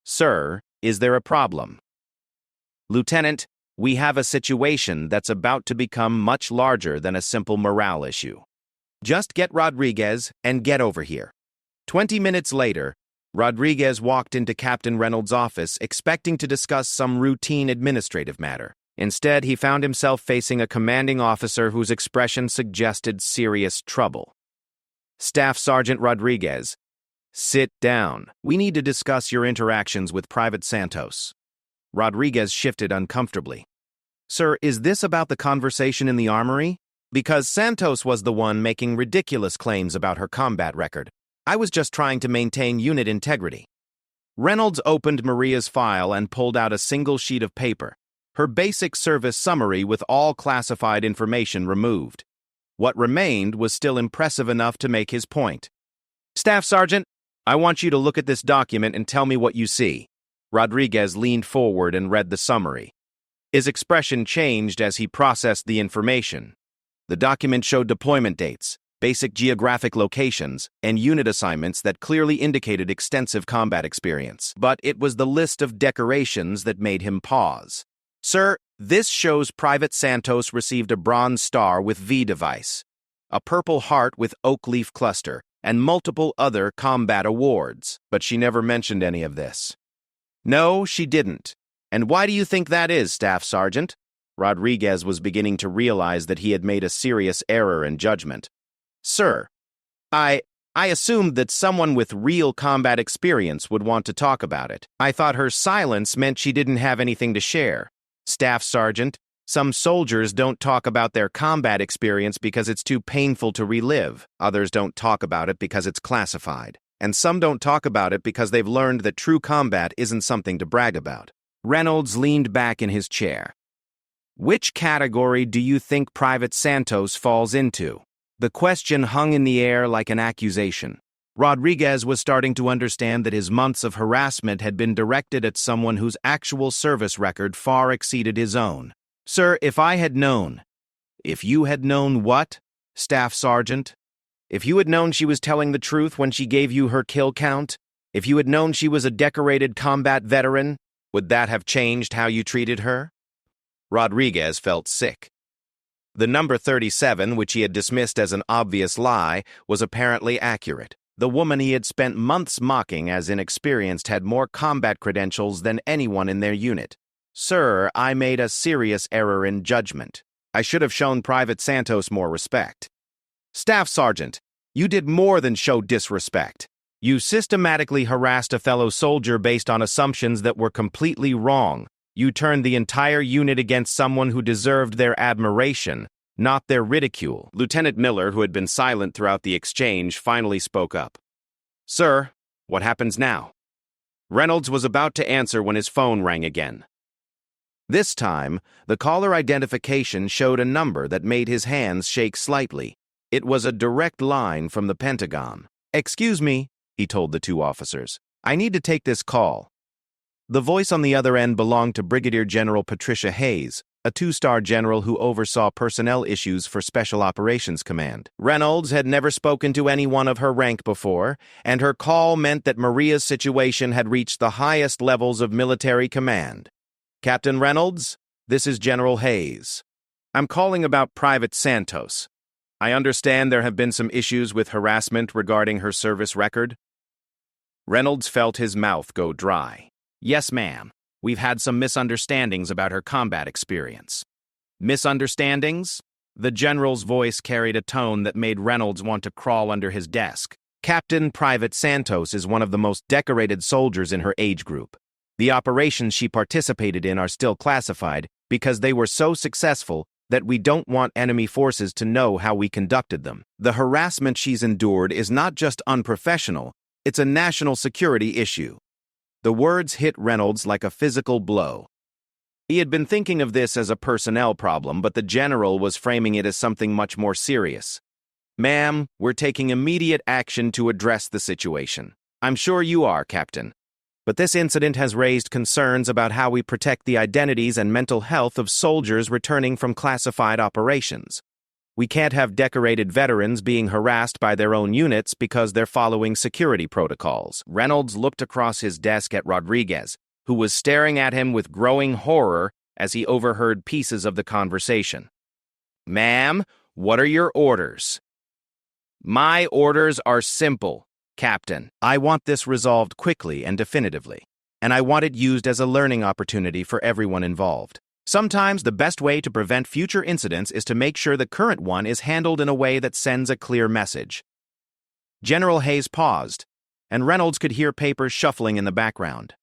Sir, is there a problem? Lieutenant, we have a situation that's about to become much larger than a simple morale issue. Just get Rodriguez and get over here. 20 minutes later, Rodriguez walked into Captain Reynolds' office expecting to discuss some routine administrative matter. Instead, he found himself facing a commanding officer whose expression suggested serious trouble. Staff Sergeant Rodriguez, sit down. We need to discuss your interactions with Private Santos. Rodriguez shifted uncomfortably. Sir, is this about the conversation in the armory? Because Santos was the one making ridiculous claims about her combat record. I was just trying to maintain unit integrity. Reynolds opened Maria's file and pulled out a single sheet of paper, her basic service summary with all classified information removed. What remained was still impressive enough to make his point. Staff Sergeant, I want you to look at this document and tell me what you see. Rodriguez leaned forward and read the summary. His expression changed as he processed the information. The document showed deployment dates, basic geographic locations, and unit assignments that clearly indicated extensive combat experience. But it was the list of decorations that made him pause. Sir, this shows Private Santos received a Bronze Star with V device, a Purple Heart with Oak Leaf Cluster, and multiple other combat awards. But she never mentioned any of this. No, she didn't. And why do you think that is, Staff Sergeant? Rodriguez was beginning to realize that he had made a serious error in judgment. "Sir, I assumed that someone with real combat experience would want to talk about it. I thought her silence meant she didn't have anything to share. Staff Sergeant, some soldiers don't talk about their combat experience because it's too painful to relive. Others don't talk about it because it's classified. And some don't talk about it because they've learned that true combat isn't something to brag about." Reynolds leaned back in his chair. "Which category do you think Private Santos falls into?" The question hung in the air like an accusation. Rodriguez was starting to understand that his months of harassment had been directed at someone whose actual service record far exceeded his own. "Sir, if I had known..." "If you had known what, Staff Sergeant? If you had known she was telling the truth when she gave you her kill count? If you had known she was a decorated combat veteran, would that have changed how you treated her?" Rodriguez felt sick. The number 37, which he had dismissed as an obvious lie, was apparently accurate. The woman he had spent months mocking as inexperienced had more combat credentials than anyone in their unit. "Sir, I made a serious error in judgment. I should have shown Private Santos more respect." "Staff Sergeant, you did more than show disrespect. You systematically harassed a fellow soldier based on assumptions that were completely wrong. You turned the entire unit against someone who deserved their admiration, not their ridicule." Lieutenant Miller, who had been silent throughout the exchange, finally spoke up. "Sir, what happens now?" Reynolds was about to answer when his phone rang again. This time, the caller identification showed a number that made his hands shake slightly. It was a direct line from the Pentagon. "Excuse me," he told the two officers. "I need to take this call." The voice on the other end belonged to Brigadier General Patricia Hayes, a two-star general who oversaw personnel issues for Special Operations Command. Reynolds had never spoken to anyone of her rank before, and her call meant that Maria's situation had reached the highest levels of military command. "Captain Reynolds, this is General Hayes. I'm calling about Private Santos. I understand there have been some issues with harassment regarding her service record." Reynolds felt his mouth go dry. "Yes, ma'am. We've had some misunderstandings about her combat experience." "Misunderstandings?" The general's voice carried a tone that made Reynolds want to crawl under his desk. "Captain Private Santos is one of the most decorated soldiers in her age group. The operations she participated in are still classified because they were so successful that we don't want enemy forces to know how we conducted them. The harassment she's endured is not just unprofessional, it's a national security issue." The words hit Reynolds like a physical blow. He had been thinking of this as a personnel problem, but the general was framing it as something much more serious. "Ma'am, we're taking immediate action to address the situation. I'm sure you are, Captain. But this incident has raised concerns about how we protect the identities and mental health of soldiers returning from classified operations. We can't have decorated veterans being harassed by their own units because they're following security protocols." Reynolds looked across his desk at Rodriguez, who was staring at him with growing horror as he overheard pieces of the conversation. "Ma'am, what are your orders?" "My orders are simple, Captain. I want this resolved quickly and definitively, and I want it used as a learning opportunity for everyone involved. Sometimes the best way to prevent future incidents is to make sure the current one is handled in a way that sends a clear message." General Hayes paused, and Reynolds could hear papers shuffling in the background.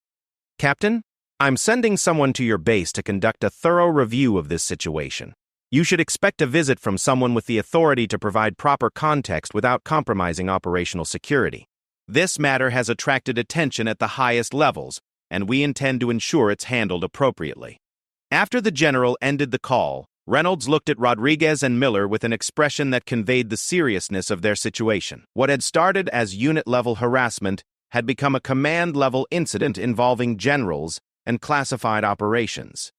"Captain, I'm sending someone to your base to conduct a thorough review of this situation. You should expect a visit from someone with the authority to provide proper context without compromising operational security. This matter has attracted attention at the highest levels, and we intend to ensure it's handled appropriately." After the general ended the call, Reynolds looked at Rodriguez and Miller with an expression that conveyed the seriousness of their situation. What had started as unit-level harassment had become a command-level incident involving generals and classified operations.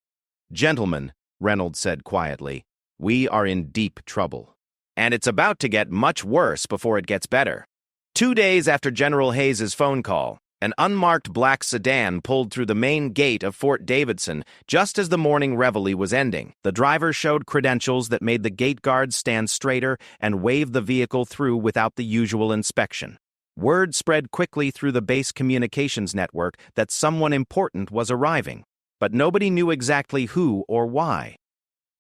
"Gentlemen," Reynolds said quietly, "we are in deep trouble. And it's about to get much worse before it gets better." 2 days after General Hayes' phone call, an unmarked black sedan pulled through the main gate of Fort Davidson just as the morning reveille was ending. The driver showed credentials that made the gate guards stand straighter and waved the vehicle through without the usual inspection. Word spread quickly through the base communications network that someone important was arriving, but nobody knew exactly who or why.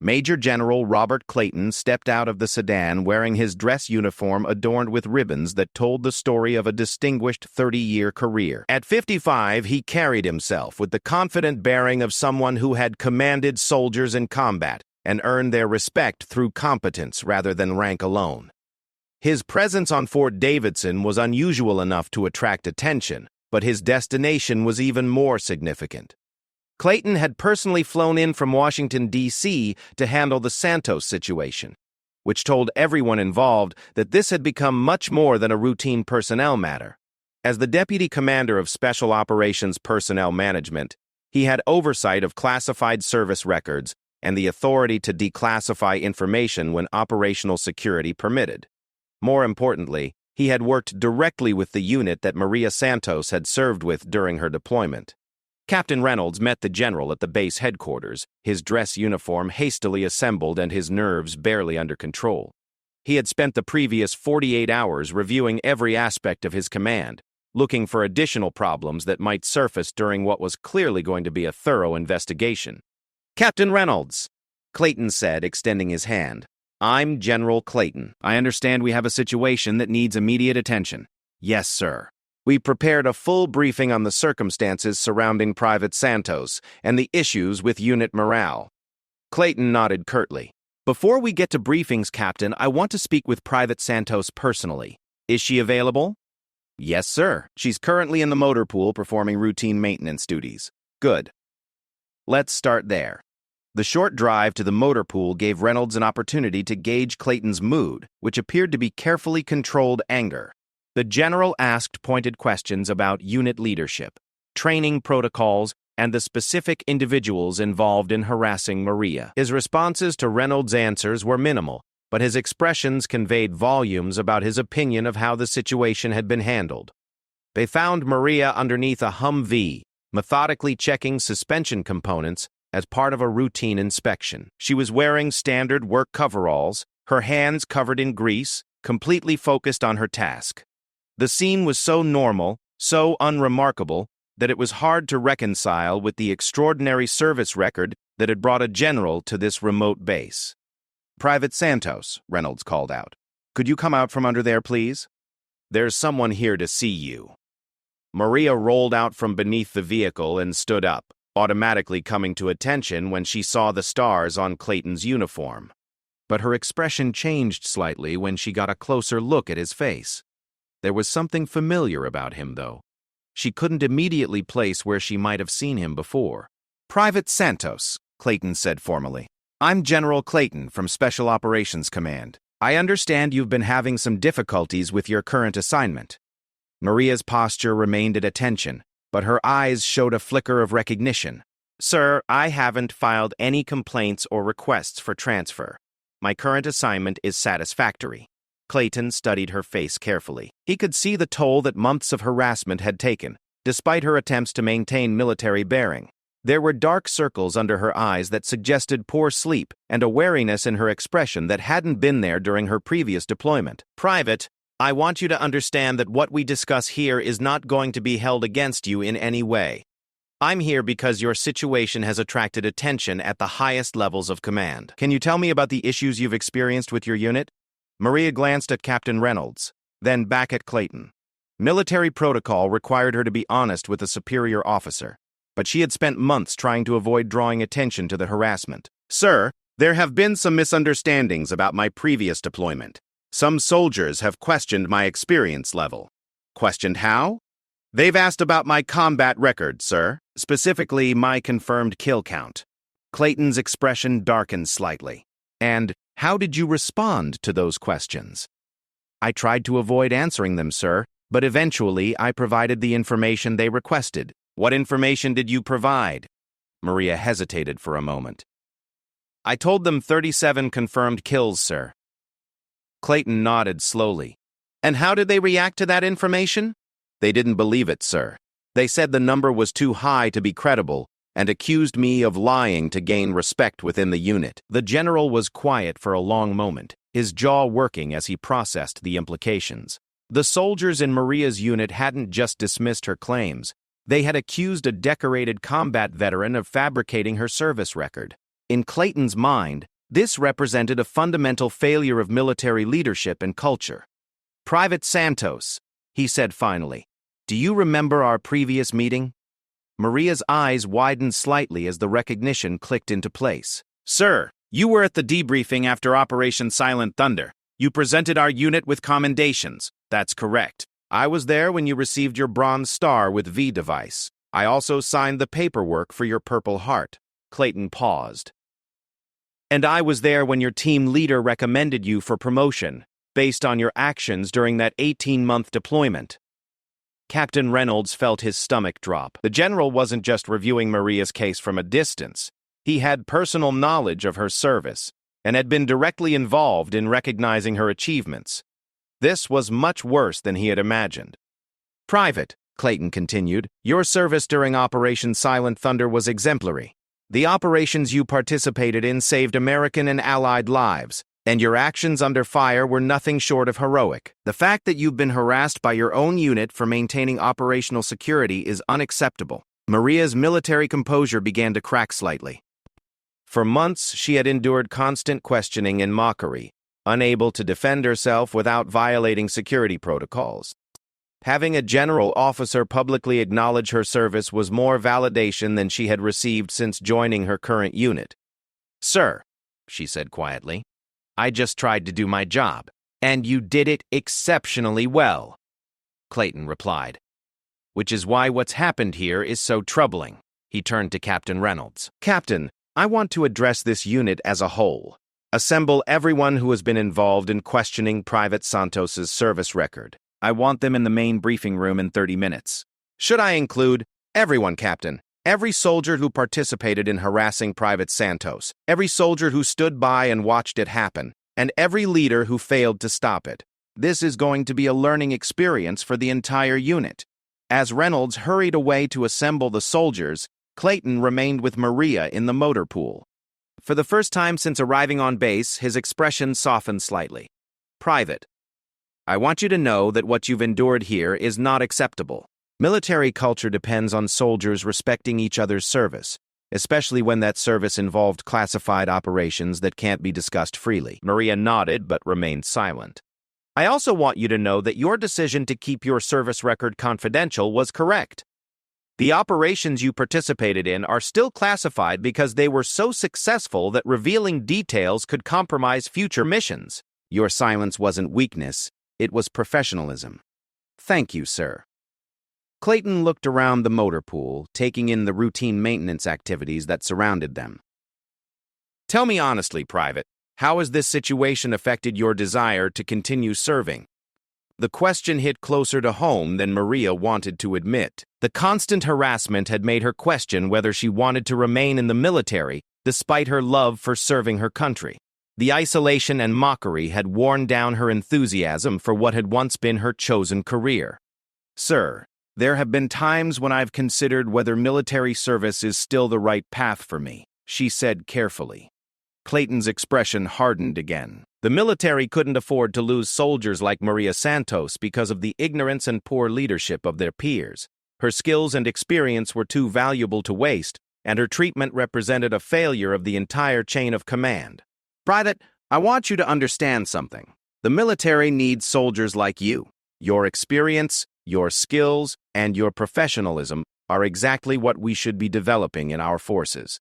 Major General Robert Clayton stepped out of the sedan wearing his dress uniform adorned with ribbons that told the story of a distinguished 30-year career. At 55, he carried himself with the confident bearing of someone who had commanded soldiers in combat and earned their respect through competence rather than rank alone. His presence on Fort Davidson was unusual enough to attract attention, but his destination was even more significant. Clayton had personally flown in from Washington, D.C. to handle the Santos situation, which told everyone involved that this had become much more than a routine personnel matter. As the Deputy Commander of Special Operations Personnel Management, he had oversight of classified service records and the authority to declassify information when operational security permitted. More importantly, he had worked directly with the unit that Maria Santos had served with during her deployment. Captain Reynolds met the general at the base headquarters, his dress uniform hastily assembled and his nerves barely under control. He had spent the previous 48 hours reviewing every aspect of his command, looking for additional problems that might surface during what was clearly going to be a thorough investigation. "Captain Reynolds," Clayton said, extending his hand. "I'm General Clayton. I understand we have a situation that needs immediate attention." "Yes, sir." "We prepared a full briefing on the circumstances surrounding Private Santos and the issues with unit morale." Clayton nodded curtly. "Before we get to briefings, Captain, I want to speak with Private Santos personally. Is she available?" "Yes, sir. She's currently in the motor pool performing routine maintenance duties." "Good. Let's start there." The short drive to the motor pool gave Reynolds an opportunity to gauge Clayton's mood, which appeared to be carefully controlled anger. The general asked pointed questions about unit leadership, training protocols, and the specific individuals involved in harassing Maria. His responses to Reynolds' answers were minimal, but his expressions conveyed volumes about his opinion of how the situation had been handled. They found Maria underneath a Humvee, methodically checking suspension components as part of a routine inspection. She was wearing standard work coveralls, her hands covered in grease, completely focused on her task. The scene was so normal, so unremarkable, that it was hard to reconcile with the extraordinary service record that had brought a general to this remote base. "Private Santos," Reynolds called out. "Could you come out from under there, please? There's someone here to see you." Maria rolled out from beneath the vehicle and stood up, automatically coming to attention when she saw the stars on Clayton's uniform. But her expression changed slightly when she got a closer look at his face. There was something familiar about him, though. She couldn't immediately place where she might have seen him before. "Private Santos," Clayton said formally. "I'm General Clayton from Special Operations Command. I understand you've been having some difficulties with your current assignment." Maria's posture remained at attention, but her eyes showed a flicker of recognition. "Sir, I haven't filed any complaints or requests for transfer. My current assignment is satisfactory." Clayton studied her face carefully. He could see the toll that months of harassment had taken, despite her attempts to maintain military bearing. There were dark circles under her eyes that suggested poor sleep and a wariness in her expression that hadn't been there during her previous deployment. "Private, I want you to understand that what we discuss here is not going to be held against you in any way. I'm here because your situation has attracted attention at the highest levels of command. Can you tell me about the issues you've experienced with your unit?" Maria glanced at Captain Reynolds, then back at Clayton. Military protocol required her to be honest with a superior officer, but she had spent months trying to avoid drawing attention to the harassment. "Sir, there have been some misunderstandings about my previous deployment. Some soldiers have questioned my experience level." "Questioned how?" "They've asked about my combat record, sir, specifically my confirmed kill count." Clayton's expression darkened slightly. "And how did you respond to those questions?" "I tried to avoid answering them, sir, but eventually I provided the information they requested." "What information did you provide?" Maria hesitated for a moment. "I told them 37 confirmed kills, sir." Clayton nodded slowly. "And how did they react to that information?" "They didn't believe it, sir. They said the number was too high to be credible and accused me of lying to gain respect within the unit." The general was quiet for a long moment, his jaw working as he processed the implications. The soldiers in Maria's unit hadn't just dismissed her claims. They had accused a decorated combat veteran of fabricating her service record. In Clayton's mind, This represented a fundamental failure of military leadership and culture. "Private Santos," he said finally, "do you remember our previous meeting?" Maria's eyes widened slightly as the recognition clicked into place. "Sir, you were at the debriefing after Operation Silent Thunder. You presented our unit with commendations." "That's correct. I was there when you received your Bronze Star with V device. I also signed the paperwork for your Purple Heart." Clayton paused. "And I was there when your team leader recommended you for promotion, based on your actions during that 18-month deployment." Captain Reynolds felt his stomach drop. The general wasn't just reviewing Maria's case from a distance. He had personal knowledge of her service and had been directly involved in recognizing her achievements. This was much worse than he had imagined. "Private," Clayton continued, "your service during Operation Silent Thunder was exemplary. The operations you participated in saved American and Allied lives, and your actions under fire were nothing short of heroic. The fact that you've been harassed by your own unit for maintaining operational security is unacceptable." Maria's military composure began to crack slightly. For months, she had endured constant questioning and mockery, unable to defend herself without violating security protocols. Having a general officer publicly acknowledge her service was more validation than she had received since joining her current unit. "Sir," she said quietly, "I just tried to do my job, and you did it exceptionally well," Clayton replied. "Which is why what's happened here is so troubling." He turned to Captain Reynolds. "Captain, I want to address this unit as a whole. Assemble everyone who has been involved in questioning Private Santos's service record. I want them in the main briefing room in 30 minutes. Should I include everyone, Captain? Every soldier who participated in harassing Private Santos, every soldier who stood by and watched it happen, and every leader who failed to stop it. This is going to be a learning experience for the entire unit." As Reynolds hurried away to assemble the soldiers, Clayton remained with Maria in the motor pool. For the first time since arriving on base, his expression softened slightly. "Private, I want you to know that what you've endured here is not acceptable. Military culture depends on soldiers respecting each other's service, especially when that service involved classified operations that can't be discussed freely." Maria nodded but remained silent. "I also want you to know that your decision to keep your service record confidential was correct. The operations you participated in are still classified because they were so successful that revealing details could compromise future missions. Your silence wasn't weakness, it was professionalism." "Thank you, sir." Clayton looked around the motor pool, taking in the routine maintenance activities that surrounded them. "Tell me honestly, Private, how has this situation affected your desire to continue serving?" The question hit closer to home than Maria wanted to admit. The constant harassment had made her question whether she wanted to remain in the military despite her love for serving her country. The isolation and mockery had worn down her enthusiasm for what had once been her chosen career. "Sir, there have been times when I've considered whether military service is still the right path for me," she said carefully. Clayton's expression hardened again. The military couldn't afford to lose soldiers like Maria Santos because of the ignorance and poor leadership of their peers. Her skills and experience were too valuable to waste, and her treatment represented a failure of the entire chain of command. "Private, I want you to understand something. The military needs soldiers like you. Your experience, your skills, and your professionalism are exactly what we should be developing in our forces.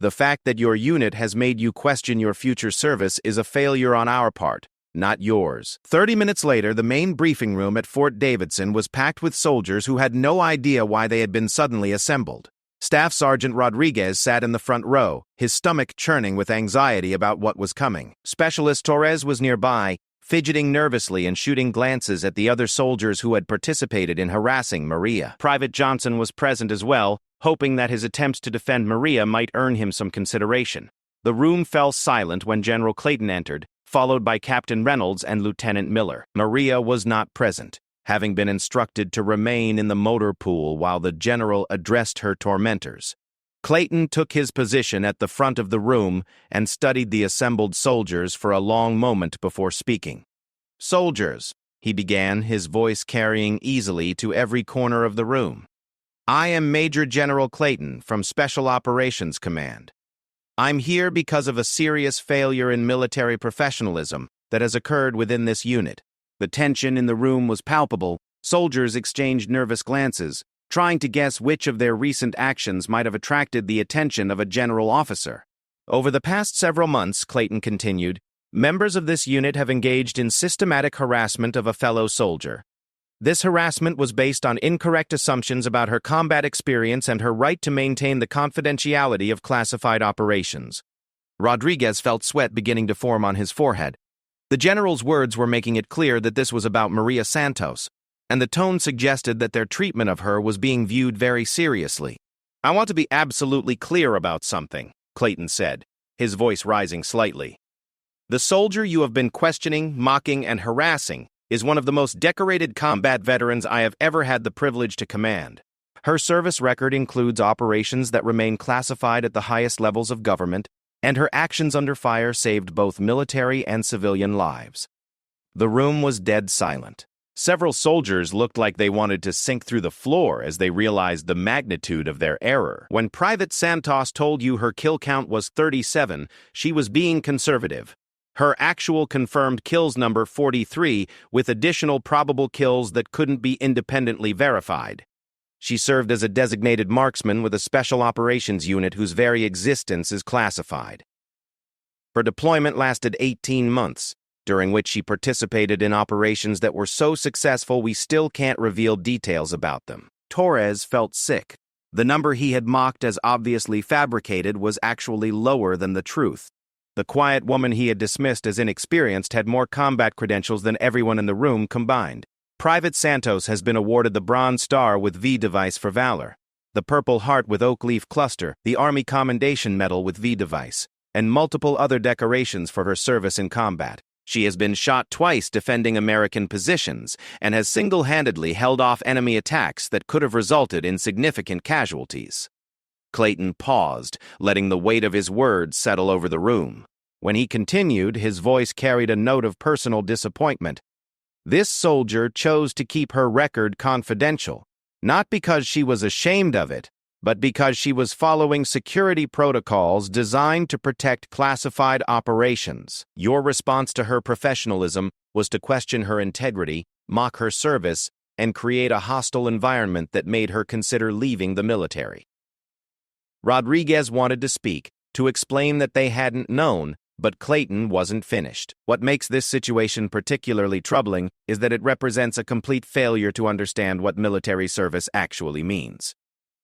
The fact that your unit has made you question your future service is a failure on our part, not yours." 30 minutes later, the main briefing room at Fort Davidson was packed with soldiers who had no idea why they had been suddenly assembled. Staff Sergeant Rodriguez sat in the front row, his stomach churning with anxiety about what was coming. Specialist Torres was nearby, fidgeting nervously and shooting glances at the other soldiers who had participated in harassing Maria. Private Johnson was present as well, hoping that his attempts to defend Maria might earn him some consideration. The room fell silent when General Clayton entered, followed by Captain Reynolds and Lieutenant Miller. Maria was not present, having been instructed to remain in the motor pool while the general addressed her tormentors. Clayton took his position at the front of the room and studied the assembled soldiers for a long moment before speaking. "Soldiers," he began, his voice carrying easily to every corner of the room. "I am Major General Clayton from Special Operations Command. I'm here because of a serious failure in military professionalism that has occurred within this unit. The tension in the room was palpable. Soldiers exchanged nervous glances, trying to guess which of their recent actions might have attracted the attention of a general officer. Over the past several months, Clayton continued, members of this unit have engaged in systematic harassment of a fellow soldier. This harassment was based on incorrect assumptions about her combat experience and her right to maintain the confidentiality of classified operations. Rodriguez felt sweat beginning to form on his forehead. The general's words were making it clear that this was about Maria Santos, and the tone suggested that their treatment of her was being viewed very seriously. I want to be absolutely clear about something, Clayton said, his voice rising slightly. The soldier you have been questioning, mocking, and harassing is one of the most decorated combat veterans I have ever had the privilege to command. Her service record includes operations that remain classified at the highest levels of government, and her actions under fire saved both military and civilian lives. The room was dead silent. Several soldiers looked like they wanted to sink through the floor as they realized the magnitude of their error. When Private Santos told you her kill count was 37, she was being conservative. Her actual confirmed kills number 43, with additional probable kills that couldn't be independently verified. She served as a designated marksman with a special operations unit whose very existence is classified. Her deployment lasted 18 months, during which she participated in operations that were so successful we still can't reveal details about them. Torres felt sick. The number he had mocked as obviously fabricated was actually lower than the truth. The quiet woman he had dismissed as inexperienced had more combat credentials than everyone in the room combined. Private Santos has been awarded the Bronze Star with V device for valor, the Purple Heart with Oak Leaf Cluster, the Army Commendation Medal with V device, and multiple other decorations for her service in combat. She has been shot twice defending American positions and has single-handedly held off enemy attacks that could have resulted in significant casualties. Clayton paused, letting the weight of his words settle over the room. When he continued, his voice carried a note of personal disappointment. This soldier chose to keep her record confidential, not because she was ashamed of it, but because she was following security protocols designed to protect classified operations. Your response to her professionalism was to question her integrity, mock her service, and create a hostile environment that made her consider leaving the military. Rodriguez wanted to speak, to explain that they hadn't known, but Clayton wasn't finished. What makes this situation particularly troubling is that it represents a complete failure to understand what military service actually means.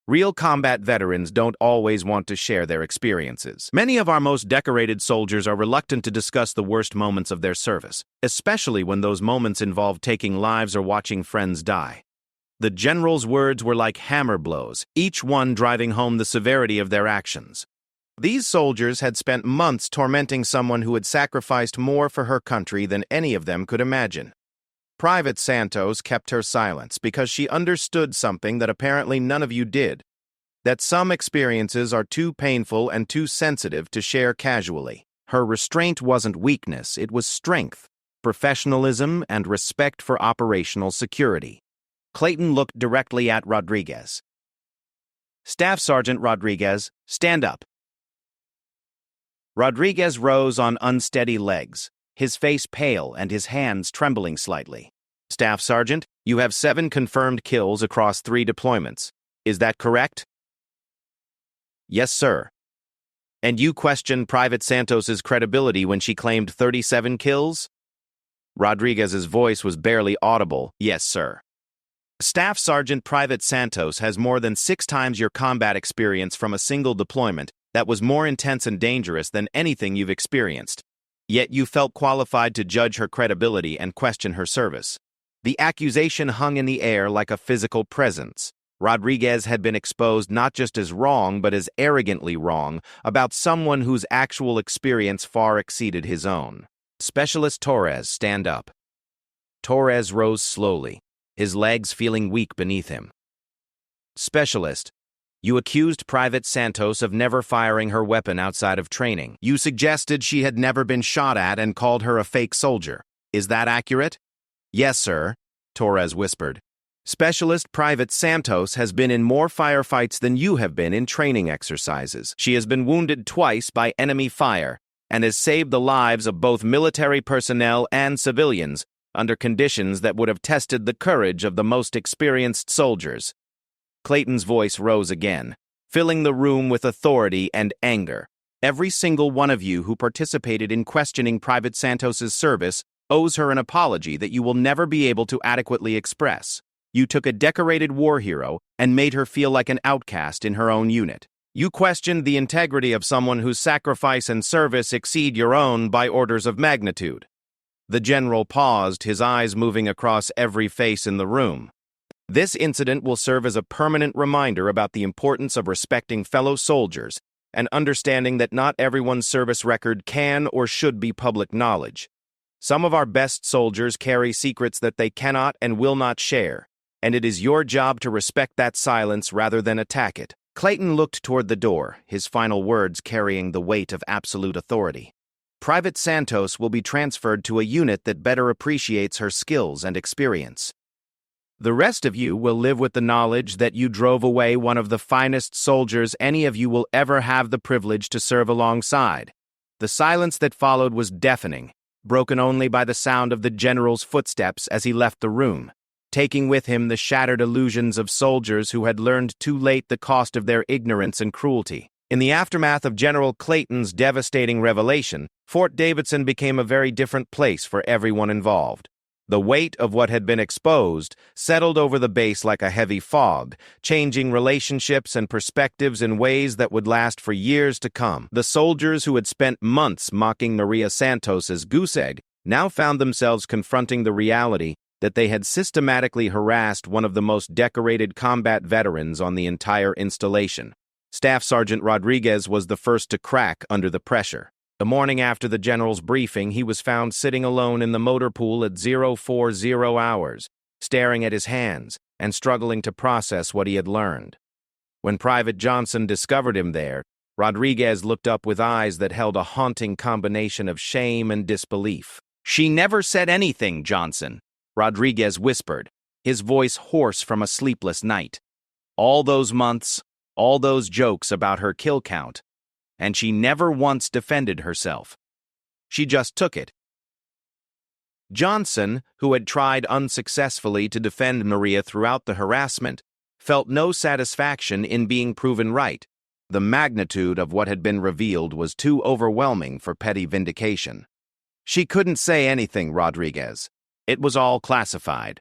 Real combat veterans don't always want to share their experiences. Many of our most decorated soldiers are reluctant to discuss the worst moments of their service, especially when those moments involve taking lives or watching friends die. The general's words were like hammer blows, each one driving home the severity of their actions. These soldiers had spent months tormenting someone who had sacrificed more for her country than any of them could imagine. Private Santos kept her silence because she understood something that apparently none of you did, that some experiences are too painful and too sensitive to share casually. Her restraint wasn't weakness, it was strength, professionalism, and respect for operational security. Clayton looked directly at Rodriguez. Staff Sergeant Rodriguez, stand up. Rodriguez rose on unsteady legs, his face pale and his hands trembling slightly. Staff Sergeant, you have 7 confirmed kills across 3 deployments. Is that correct? Yes, sir. And you questioned Private Santos's credibility when she claimed 37 kills? Rodriguez's voice was barely audible. Yes, sir. Staff Sergeant Private Santos has more than 6 times your combat experience from a single deployment that was more intense and dangerous than anything you've experienced. Yet you felt qualified to judge her credibility and question her service. The accusation hung in the air like a physical presence. Rodriguez had been exposed not just as wrong, but as arrogantly wrong about someone whose actual experience far exceeded his own. Specialist Torres, stand up. Torres rose slowly, his legs feeling weak beneath him. Specialist, you accused Private Santos of never firing her weapon outside of training. You suggested she had never been shot at and called her a fake soldier. Is that accurate? Yes, sir, Torres whispered. Specialist Private Santos has been in more firefights than you have been in training exercises. She has been wounded twice by enemy fire and has saved the lives of both military personnel and civilians under conditions that would have tested the courage of the most experienced soldiers. Clayton's voice rose again, filling the room with authority and anger. Every single one of you who participated in questioning Private Santos's service owes her an apology that you will never be able to adequately express. You took a decorated war hero and made her feel like an outcast in her own unit. You questioned the integrity of someone whose sacrifice and service exceed your own by orders of magnitude. The general paused, his eyes moving across every face in the room. This incident will serve as a permanent reminder about the importance of respecting fellow soldiers and understanding that not everyone's service record can or should be public knowledge. Some of our best soldiers carry secrets that they cannot and will not share, and it is your job to respect that silence rather than attack it. Clayton looked toward the door, his final words carrying the weight of absolute authority. Private Santos will be transferred to a unit that better appreciates her skills and experience. The rest of you will live with the knowledge that you drove away one of the finest soldiers any of you will ever have the privilege to serve alongside. The silence that followed was deafening, broken only by the sound of the general's footsteps as he left the room, taking with him the shattered illusions of soldiers who had learned too late the cost of their ignorance and cruelty. In the aftermath of General Clayton's devastating revelation, Fort Davidson became a very different place for everyone involved. The weight of what had been exposed settled over the base like a heavy fog, changing relationships and perspectives in ways that would last for years to come. The soldiers who had spent months mocking Maria Santos's goose egg now found themselves confronting the reality that they had systematically harassed one of the most decorated combat veterans on the entire installation. Staff Sergeant Rodriguez was the first to crack under the pressure. The morning after the general's briefing, he was found sitting alone in the motor pool at 040 hours, staring at his hands and struggling to process what he had learned. When Private Johnson discovered him there, Rodriguez looked up with eyes that held a haunting combination of shame and disbelief. "She never said anything, Johnson," Rodriguez whispered, his voice hoarse from a sleepless night. "All those months, all those jokes about her kill count, and she never once defended herself. She just took it." Johnson, who had tried unsuccessfully to defend Maria throughout the harassment, felt no satisfaction in being proven right. The magnitude of what had been revealed was too overwhelming for petty vindication. "She couldn't say anything, Rodriguez. It was all classified.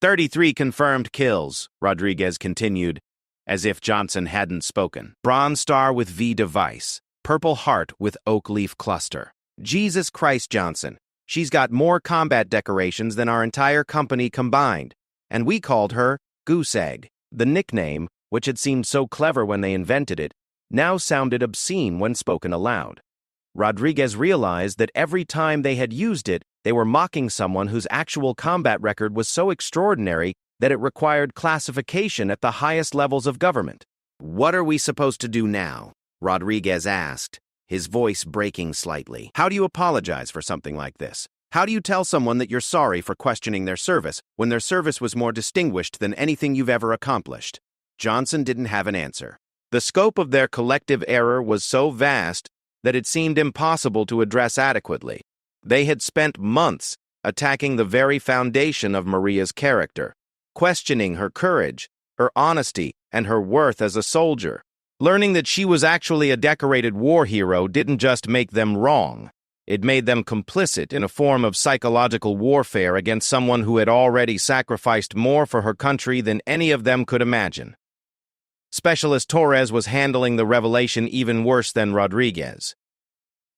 33 confirmed kills," Rodriguez continued, as if Johnson hadn't spoken. "Bronze Star with V device. Purple Heart with oak leaf cluster. Jesus Christ, Johnson. She's got more combat decorations than our entire company combined. And we called her Goose Egg." The nickname, which had seemed so clever when they invented it, now sounded obscene when spoken aloud. Rodriguez realized that every time they had used it, they were mocking someone whose actual combat record was so extraordinary that it required classification at the highest levels of government. "What are we supposed to do now?" Rodriguez asked, his voice breaking slightly. "How do you apologize for something like this? How do you tell someone that you're sorry for questioning their service when their service was more distinguished than anything you've ever accomplished?" Johnson didn't have an answer. The scope of their collective error was so vast that it seemed impossible to address adequately. They had spent months attacking the very foundation of Maria's character, questioning her courage, her honesty, and her worth as a soldier. Learning that she was actually a decorated war hero didn't just make them wrong. It made them complicit in a form of psychological warfare against someone who had already sacrificed more for her country than any of them could imagine. Specialist Torres was handling the revelation even worse than Rodriguez.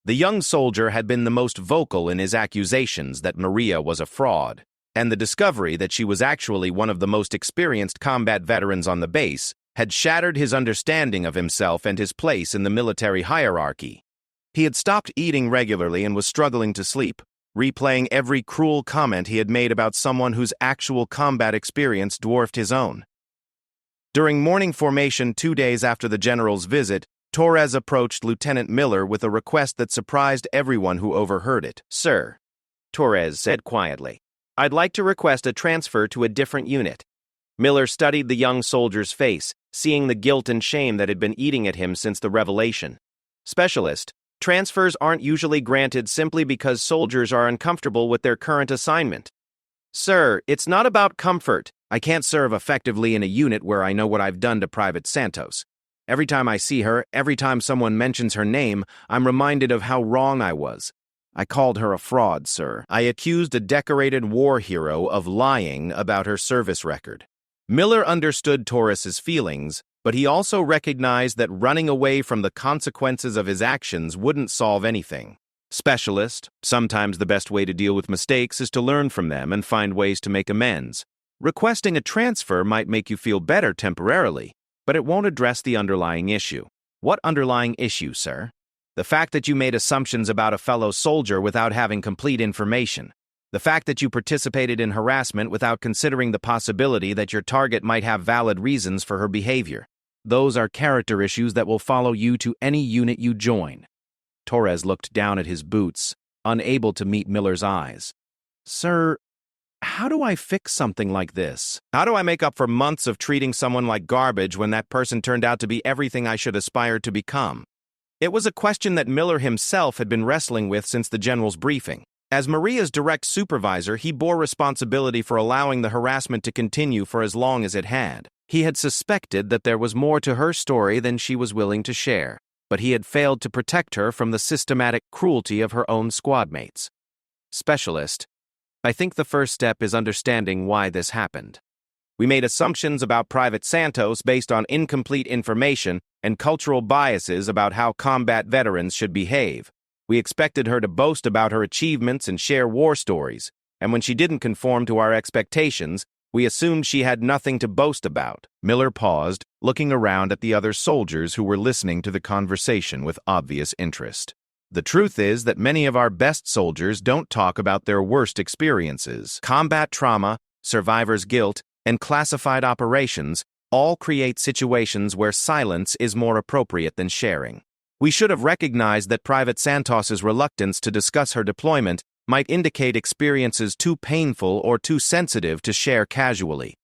The young soldier had been the most vocal in his accusations that Maria was a fraud, and the discovery that she was actually one of the most experienced combat veterans on the base had shattered his understanding of himself and his place in the military hierarchy. He had stopped eating regularly and was struggling to sleep, replaying every cruel comment he had made about someone whose actual combat experience dwarfed his own. During morning formation 2 days after the general's visit, Torres approached Lieutenant Miller with a request that surprised everyone who overheard it. "Sir," Torres said quietly, "I'd like to request a transfer to a different unit. Miller studied the young soldier's face, seeing the guilt and shame that had been eating at him since the revelation. Specialist, transfers aren't usually granted simply because soldiers are uncomfortable with their current assignment. Sir, it's not about comfort. I can't serve effectively in a unit where I know what I've done to Private Santos. Every time I see her, every time someone mentions her name, I'm reminded of how wrong I was. I called her a fraud, sir. I accused a decorated war hero of lying about her service record. Miller understood Torres's feelings, but he also recognized that running away from the consequences of his actions wouldn't solve anything. Specialist, sometimes the best way to deal with mistakes is to learn from them and find ways to make amends. Requesting a transfer might make you feel better temporarily, but it won't address the underlying issue. What underlying issue, sir? The fact that you made assumptions about a fellow soldier without having complete information. The fact that you participated in harassment without considering the possibility that your target might have valid reasons for her behavior. Those are character issues that will follow you to any unit you join. Torres looked down at his boots, unable to meet Miller's eyes. Sir, how do I fix something like this? How do I make up for months of treating someone like garbage when that person turned out to be everything I should aspire to become? It was a question that Miller himself had been wrestling with since the general's briefing. As Maria's direct supervisor, he bore responsibility for allowing the harassment to continue for as long as it had. He had suspected that there was more to her story than she was willing to share, but he had failed to protect her from the systematic cruelty of her own squadmates. Specialist, I think the first step is understanding why this happened. We made assumptions about Private Santos based on incomplete information and cultural biases about how combat veterans should behave. We expected her to boast about her achievements and share war stories, and when she didn't conform to our expectations, we assumed she had nothing to boast about. Miller paused, looking around at the other soldiers who were listening to the conversation with obvious interest. The truth is that many of our best soldiers don't talk about their worst experiences. Combat trauma, survivor's guilt, and classified operations all create situations where silence is more appropriate than sharing. We should have recognized that Private Santos's reluctance to discuss her deployment might indicate experiences too painful or too sensitive to share casually.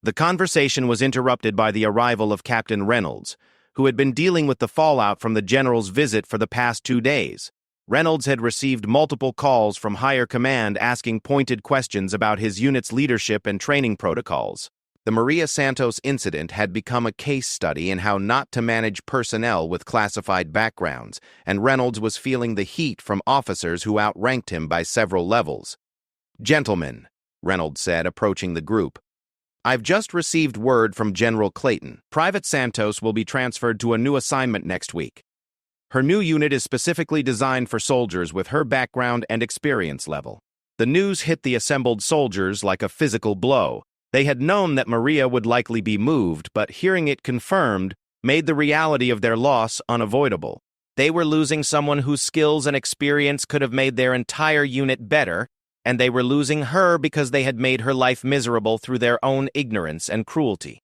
The conversation was interrupted by the arrival of Captain Reynolds, who had been dealing with the fallout from the general's visit for the past 2 days. Reynolds had received multiple calls from higher command asking pointed questions about his unit's leadership and training protocols. The Maria Santos incident had become a case study in how not to manage personnel with classified backgrounds, and Reynolds was feeling the heat from officers who outranked him by several levels. Gentlemen, Reynolds said, approaching the group, I've just received word from General Clayton. Private Santos will be transferred to a new assignment next week. Her new unit is specifically designed for soldiers with her background and experience level. The news hit the assembled soldiers like a physical blow. They had known that Maria would likely be moved, but hearing it confirmed made the reality of their loss unavoidable. They were losing someone whose skills and experience could have made their entire unit better, and they were losing her because they had made her life miserable through their own ignorance and cruelty.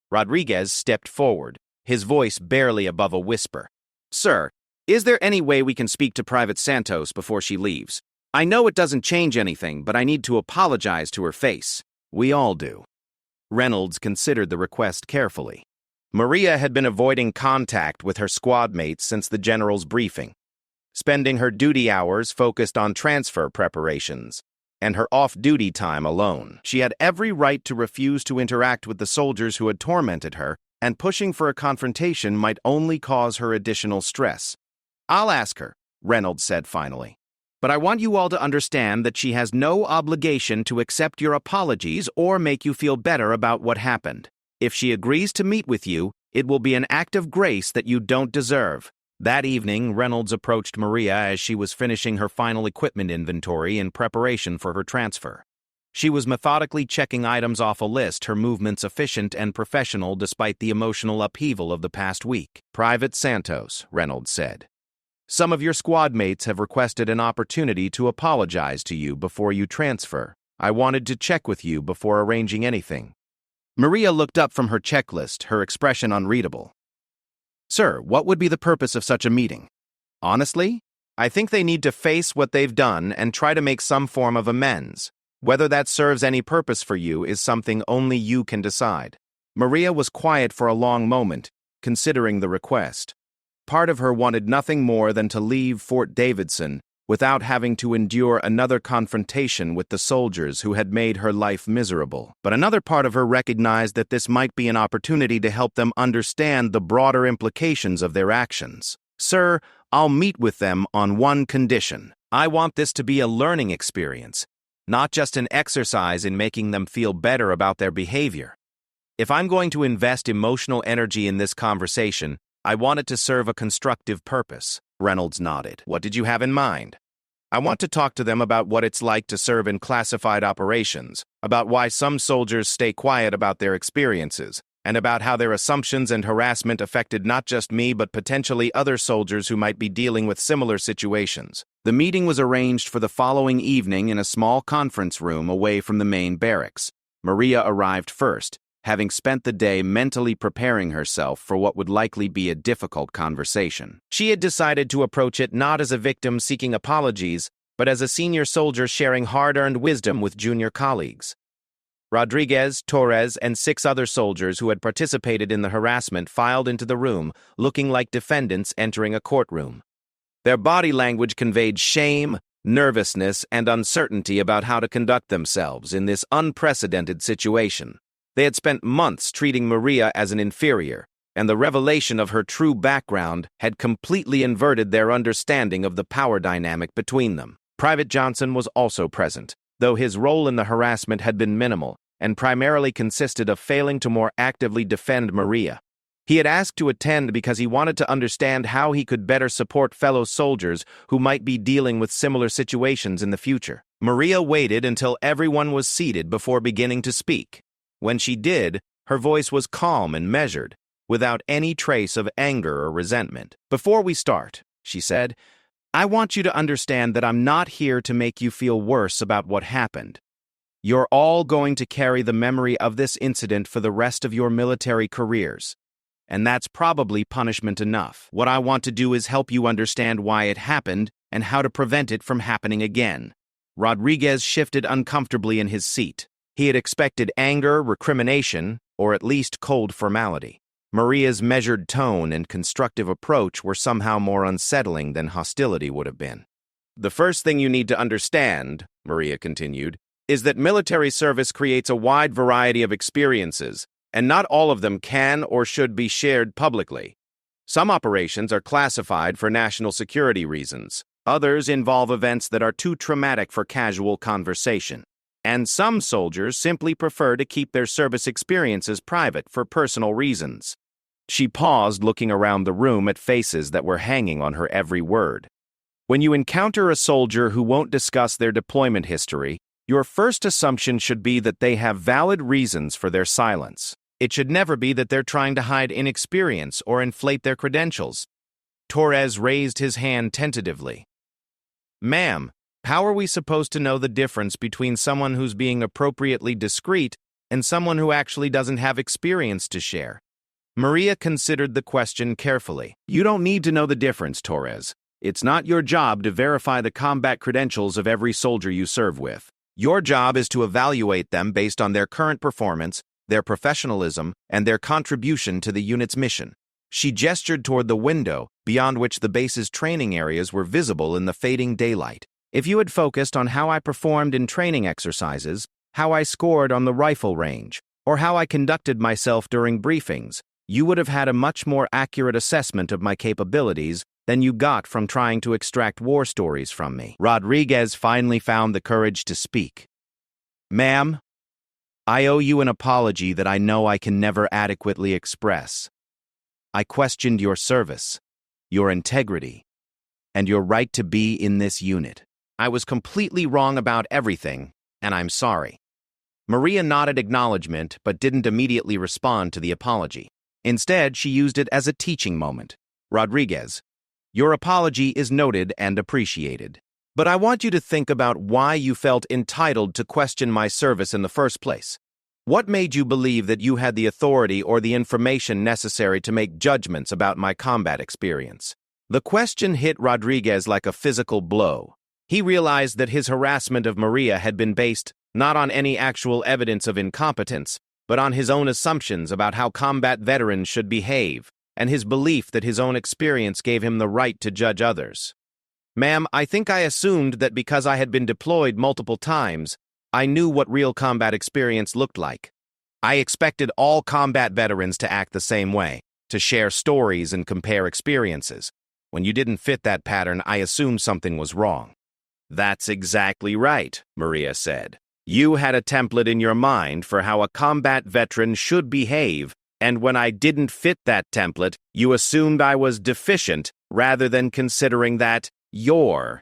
Rodriguez stepped forward, his voice barely above a whisper. Sir, is there any way we can speak to Private Santos before she leaves? I know it doesn't change anything, but I need to apologize to her face. We all do. Reynolds considered the request carefully. Maria had been avoiding contact with her squad mates since the general's briefing, spending her duty hours focused on transfer preparations, and her off-duty time alone. She had every right to refuse to interact with the soldiers who had tormented her, and pushing for a confrontation might only cause her additional stress. I'll ask her, Reynolds said finally. But I want you all to understand that she has no obligation to accept your apologies or make you feel better about what happened. If she agrees to meet with you, it will be an act of grace that you don't deserve. That evening, Reynolds approached Maria as she was finishing her final equipment inventory in preparation for her transfer. She was methodically checking items off a list, her movements efficient and professional despite the emotional upheaval of the past week. Private Santos, Reynolds said. Some of your squad mates have requested an opportunity to apologize to you before you transfer. I wanted to check with you before arranging anything. Maria looked up from her checklist, her expression unreadable. Sir, what would be the purpose of such a meeting? Honestly, I think they need to face what they've done and try to make some form of amends. Whether that serves any purpose for you is something only you can decide. Maria was quiet for a long moment, considering the request. Part of her wanted nothing more than to leave Fort Davidson without having to endure another confrontation with the soldiers who had made her life miserable. But another part of her recognized that this might be an opportunity to help them understand the broader implications of their actions. "Sir, I'll meet with them on one condition. I want this to be a learning experience, not just an exercise in making them feel better about their behavior. If I'm going to invest emotional energy in this conversation, I want it to serve a constructive purpose." Reynolds nodded. "What did you have in mind?" "I want to talk to them about what it's like to serve in classified operations, about why some soldiers stay quiet about their experiences, and about how their assumptions and harassment affected not just me but potentially other soldiers who might be dealing with similar situations." The meeting was arranged for the following evening in a small conference room away from the main barracks. Maria arrived first, having spent the day mentally preparing herself for what would likely be a difficult conversation. She had decided to approach it not as a victim seeking apologies, but as a senior soldier sharing hard-earned wisdom with junior colleagues. Rodriguez, Torres, and 6 other soldiers who had participated in the harassment filed into the room, looking like defendants entering a courtroom. Their body language conveyed shame, nervousness, and uncertainty about how to conduct themselves in this unprecedented situation. They had spent months treating Maria as an inferior, and the revelation of her true background had completely inverted their understanding of the power dynamic between them. Private Johnson was also present, though his role in the harassment had been minimal and primarily consisted of failing to more actively defend Maria. He had asked to attend because he wanted to understand how he could better support fellow soldiers who might be dealing with similar situations in the future. Maria waited until everyone was seated before beginning to speak. When she did, her voice was calm and measured, without any trace of anger or resentment. "Before we start," she said, "I want you to understand that I'm not here to make you feel worse about what happened. You're all going to carry the memory of this incident for the rest of your military careers, and that's probably punishment enough. What I want to do is help you understand why it happened and how to prevent it from happening again." Rodriguez shifted uncomfortably in his seat. He had expected anger, recrimination, or at least cold formality. Maria's measured tone and constructive approach were somehow more unsettling than hostility would have been. "The first thing you need to understand," Maria continued, "is that military service creates a wide variety of experiences, and not all of them can or should be shared publicly. Some operations are classified for national security reasons. Others involve events that are too traumatic for casual conversation. And some soldiers simply prefer to keep their service experiences private for personal reasons." She paused, looking around the room at faces that were hanging on her every word. "When you encounter a soldier who won't discuss their deployment history, your first assumption should be that they have valid reasons for their silence. It should never be that they're trying to hide inexperience or inflate their credentials." Torres raised his hand tentatively. "Ma'am, how are we supposed to know the difference between someone who's being appropriately discreet and someone who actually doesn't have experience to share?" Maria considered the question carefully. "You don't need to know the difference, Torres. It's not your job to verify the combat credentials of every soldier you serve with. Your job is to evaluate them based on their current performance, their professionalism, and their contribution to the unit's mission." She gestured toward the window, beyond which the base's training areas were visible in the fading daylight. "If you had focused on how I performed in training exercises, how I scored on the rifle range, or how I conducted myself during briefings, you would have had a much more accurate assessment of my capabilities than you got from trying to extract war stories from me." Rodriguez finally found the courage to speak. "Ma'am, I owe you an apology that I know I can never adequately express. I questioned your service, your integrity, and your right to be in this unit. I was completely wrong about everything, and I'm sorry." Maria nodded acknowledgement but didn't immediately respond to the apology. Instead, she used it as a teaching moment. "Rodriguez, your apology is noted and appreciated. But I want you to think about why you felt entitled to question my service in the first place. What made you believe that you had the authority or the information necessary to make judgments about my combat experience?" The question hit Rodriguez like a physical blow. He realized that his harassment of Maria had been based not on any actual evidence of incompetence, but on his own assumptions about how combat veterans should behave, and his belief that his own experience gave him the right to judge others. Ma'am, I think I assumed that because I had been deployed multiple times, I knew what real combat experience looked like. I expected all combat veterans to act the same way, to share stories and compare experiences. When you didn't fit that pattern, I assumed something was wrong. That's exactly right, Maria said. You had a template in your mind for how a combat veteran should behave, and when I didn't fit that template, you assumed I was deficient rather than considering that you're